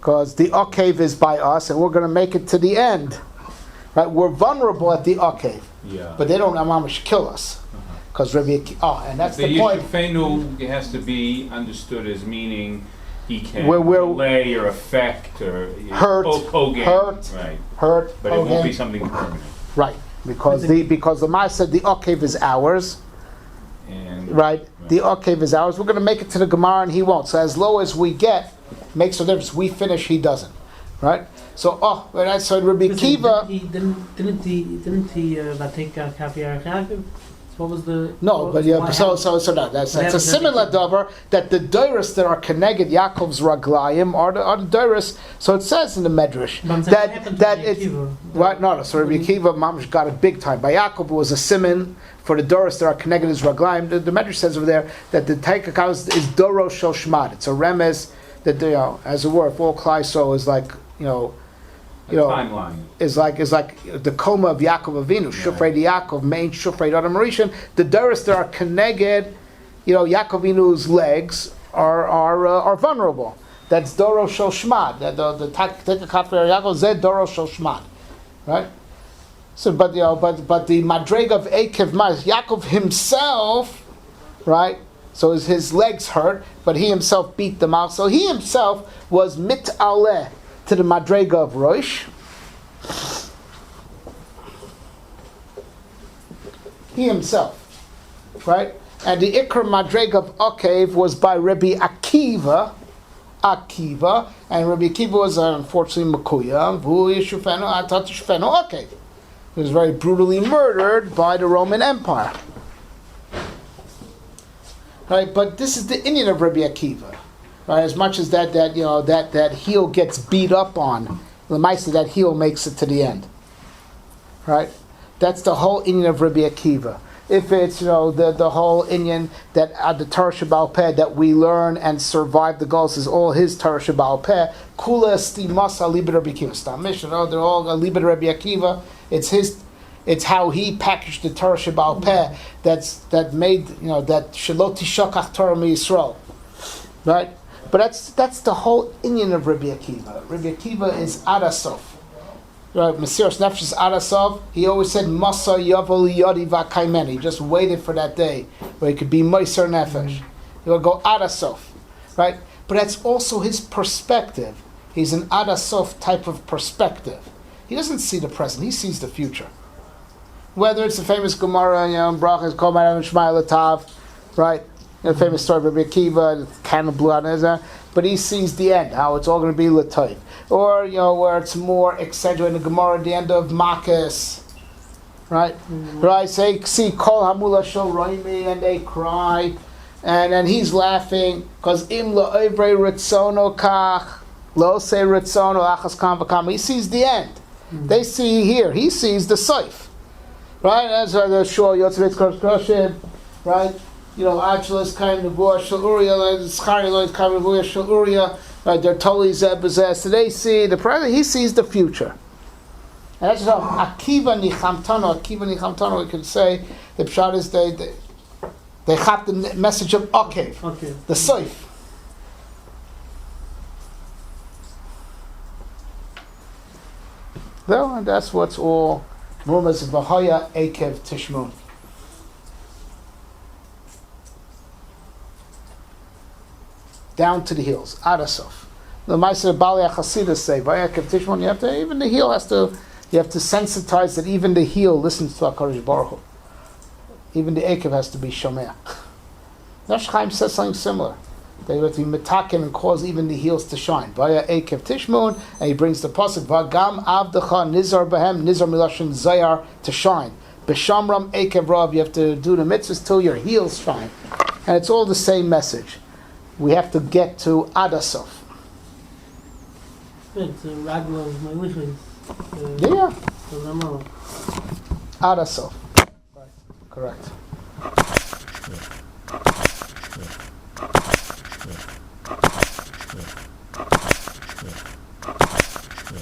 Because the Akev is by us, and we're going to make it to the end. Right, we're vulnerable at the Akev. Yeah. But they don't Amamish kill us. Because Rabbi and that's the point.
The Yishufenu has to be understood as meaning he can delay or affect or
hurt,
but it won't be something permanent.
Right, because the Maamar said the Eikev is ours. Right, the Eikev is ours. We're going to make it to the Gemara, and he won't. So as low as we get, makes no difference. We finish, he doesn't. Right. So so Rabbi Akiva
didn't he take Yaakov? What was the
that's a similar davar that the doros that are connected Yaakov's raglayim are the doros. So it says in the Medrash that it's right. No, so Rabbi Akiva Mamish got it big time. By Yaakov was a simon for the doros that are connected his raglayim. The Medrash says over there that the taikakav is doros shel shmad. It's a remez that as it were, if all klaiso is like
timeline
is like the coma of Yaakov Avinu, Shufrei Yaakov, main Shufrei Adam Rishon. The doros that are connected, Yaakov Avinu's legs are vulnerable. That's Doro Shel Shmad. The Tekakaf Yaakov Zed Doro Shel Shmad, right? So, but the Madreg of Eikev Yaakov himself, right? So his legs hurt, but he himself beat them out. So he himself was mitaleh to the Madrega of Rosh. He himself, right? And the Ikar Madrega of Akev was by Rabbi Akiva, and Rabbi Akiva was unfortunately Mekuya, Vu Yeshufenu Atat Yeshufenu Akev. He was very brutally murdered by the Roman Empire. Right, but this is the Indian of Rabbi Akiva. Right, as much as that heel gets beat up on, the mice that heel makes it to the end. Right, That's the whole inyan of Rabbi Akiva. If it's, the whole inyan that the Torah Sheba'al Peh that we learn and survive the goals is all his Torah Sheba'al Peh. Kula stimasa libid Rabbi Akiva. Stamish, they're all libid Rabbi Akiva. It's how he packaged the Torah Sheba'al Peh that made, that Shalot Tishakach Torah MiYisrael. Right? But that's the whole inyan of Rabbi Akiva. Rabbi Akiva is Adasof. Right, Mesiras Nefesh is Adasov. He always said, Masa Yavel Yodi Vakaimeni. He just waited for that day where he could be Meiser Nefesh. He would go Adasov. Right? But that's also his perspective. He's an Adasov type of perspective. He doesn't see the present, he sees the future. Whether it's the famous Gemara, Brachas, Kol Ma'aram Shmai Latav, right? The famous story of Rabbi Akiva, the candle blew out, but he sees the end, how it's all going to be Latav. Or, where it's more accentuated in the Gemara at the end of Makkas. Right? Right? Say, see, Kol Hamula Shel Roimi, and they cry. And then he's laughing, because Im La'ovrei Ritzono Kach, Lo Se Ritzono Achas Kam V'Kam. He sees the end. They see here. He sees the Seif. Right? That's why the Shul Yotzevitz Kroshim. Right? Achelis Kaim Nevuah Shel Uriah, Schari Lois Kaim Nevuah Shel Uriah. Right, they're totally zebazeh. So they see the present. He sees the future. And that's how Akiva Nichamtano. We could say the pshat is they have the message of Eikev, the Seif. Well, and that's what's all rumors of Vahaya Eikev Tishmun. Down to the heels, Adasov. The Ma'aser Bali Chasidus say, V'Eikev Tishmon, even the heel you have to sensitize that even the heel listens to HaKadosh Baruch Hu. Even the Eikev has to be Shomea. Nash Chaim says something similar. They have to be metaken and cause even the heels to shine. Vaya Eikev Tishmon, and he brings the pasuk, Vagam Avdecha Nizar Behem, Nizar Milashon Zayar, to shine. Beshamram Eikev Rav, you have to do the mitzvahs till your heels shine. And it's all the same message. We have to get to Adasov.
It's a Ragla of my wishes.
Yeah. Adasov. Right. Correct. Yeah.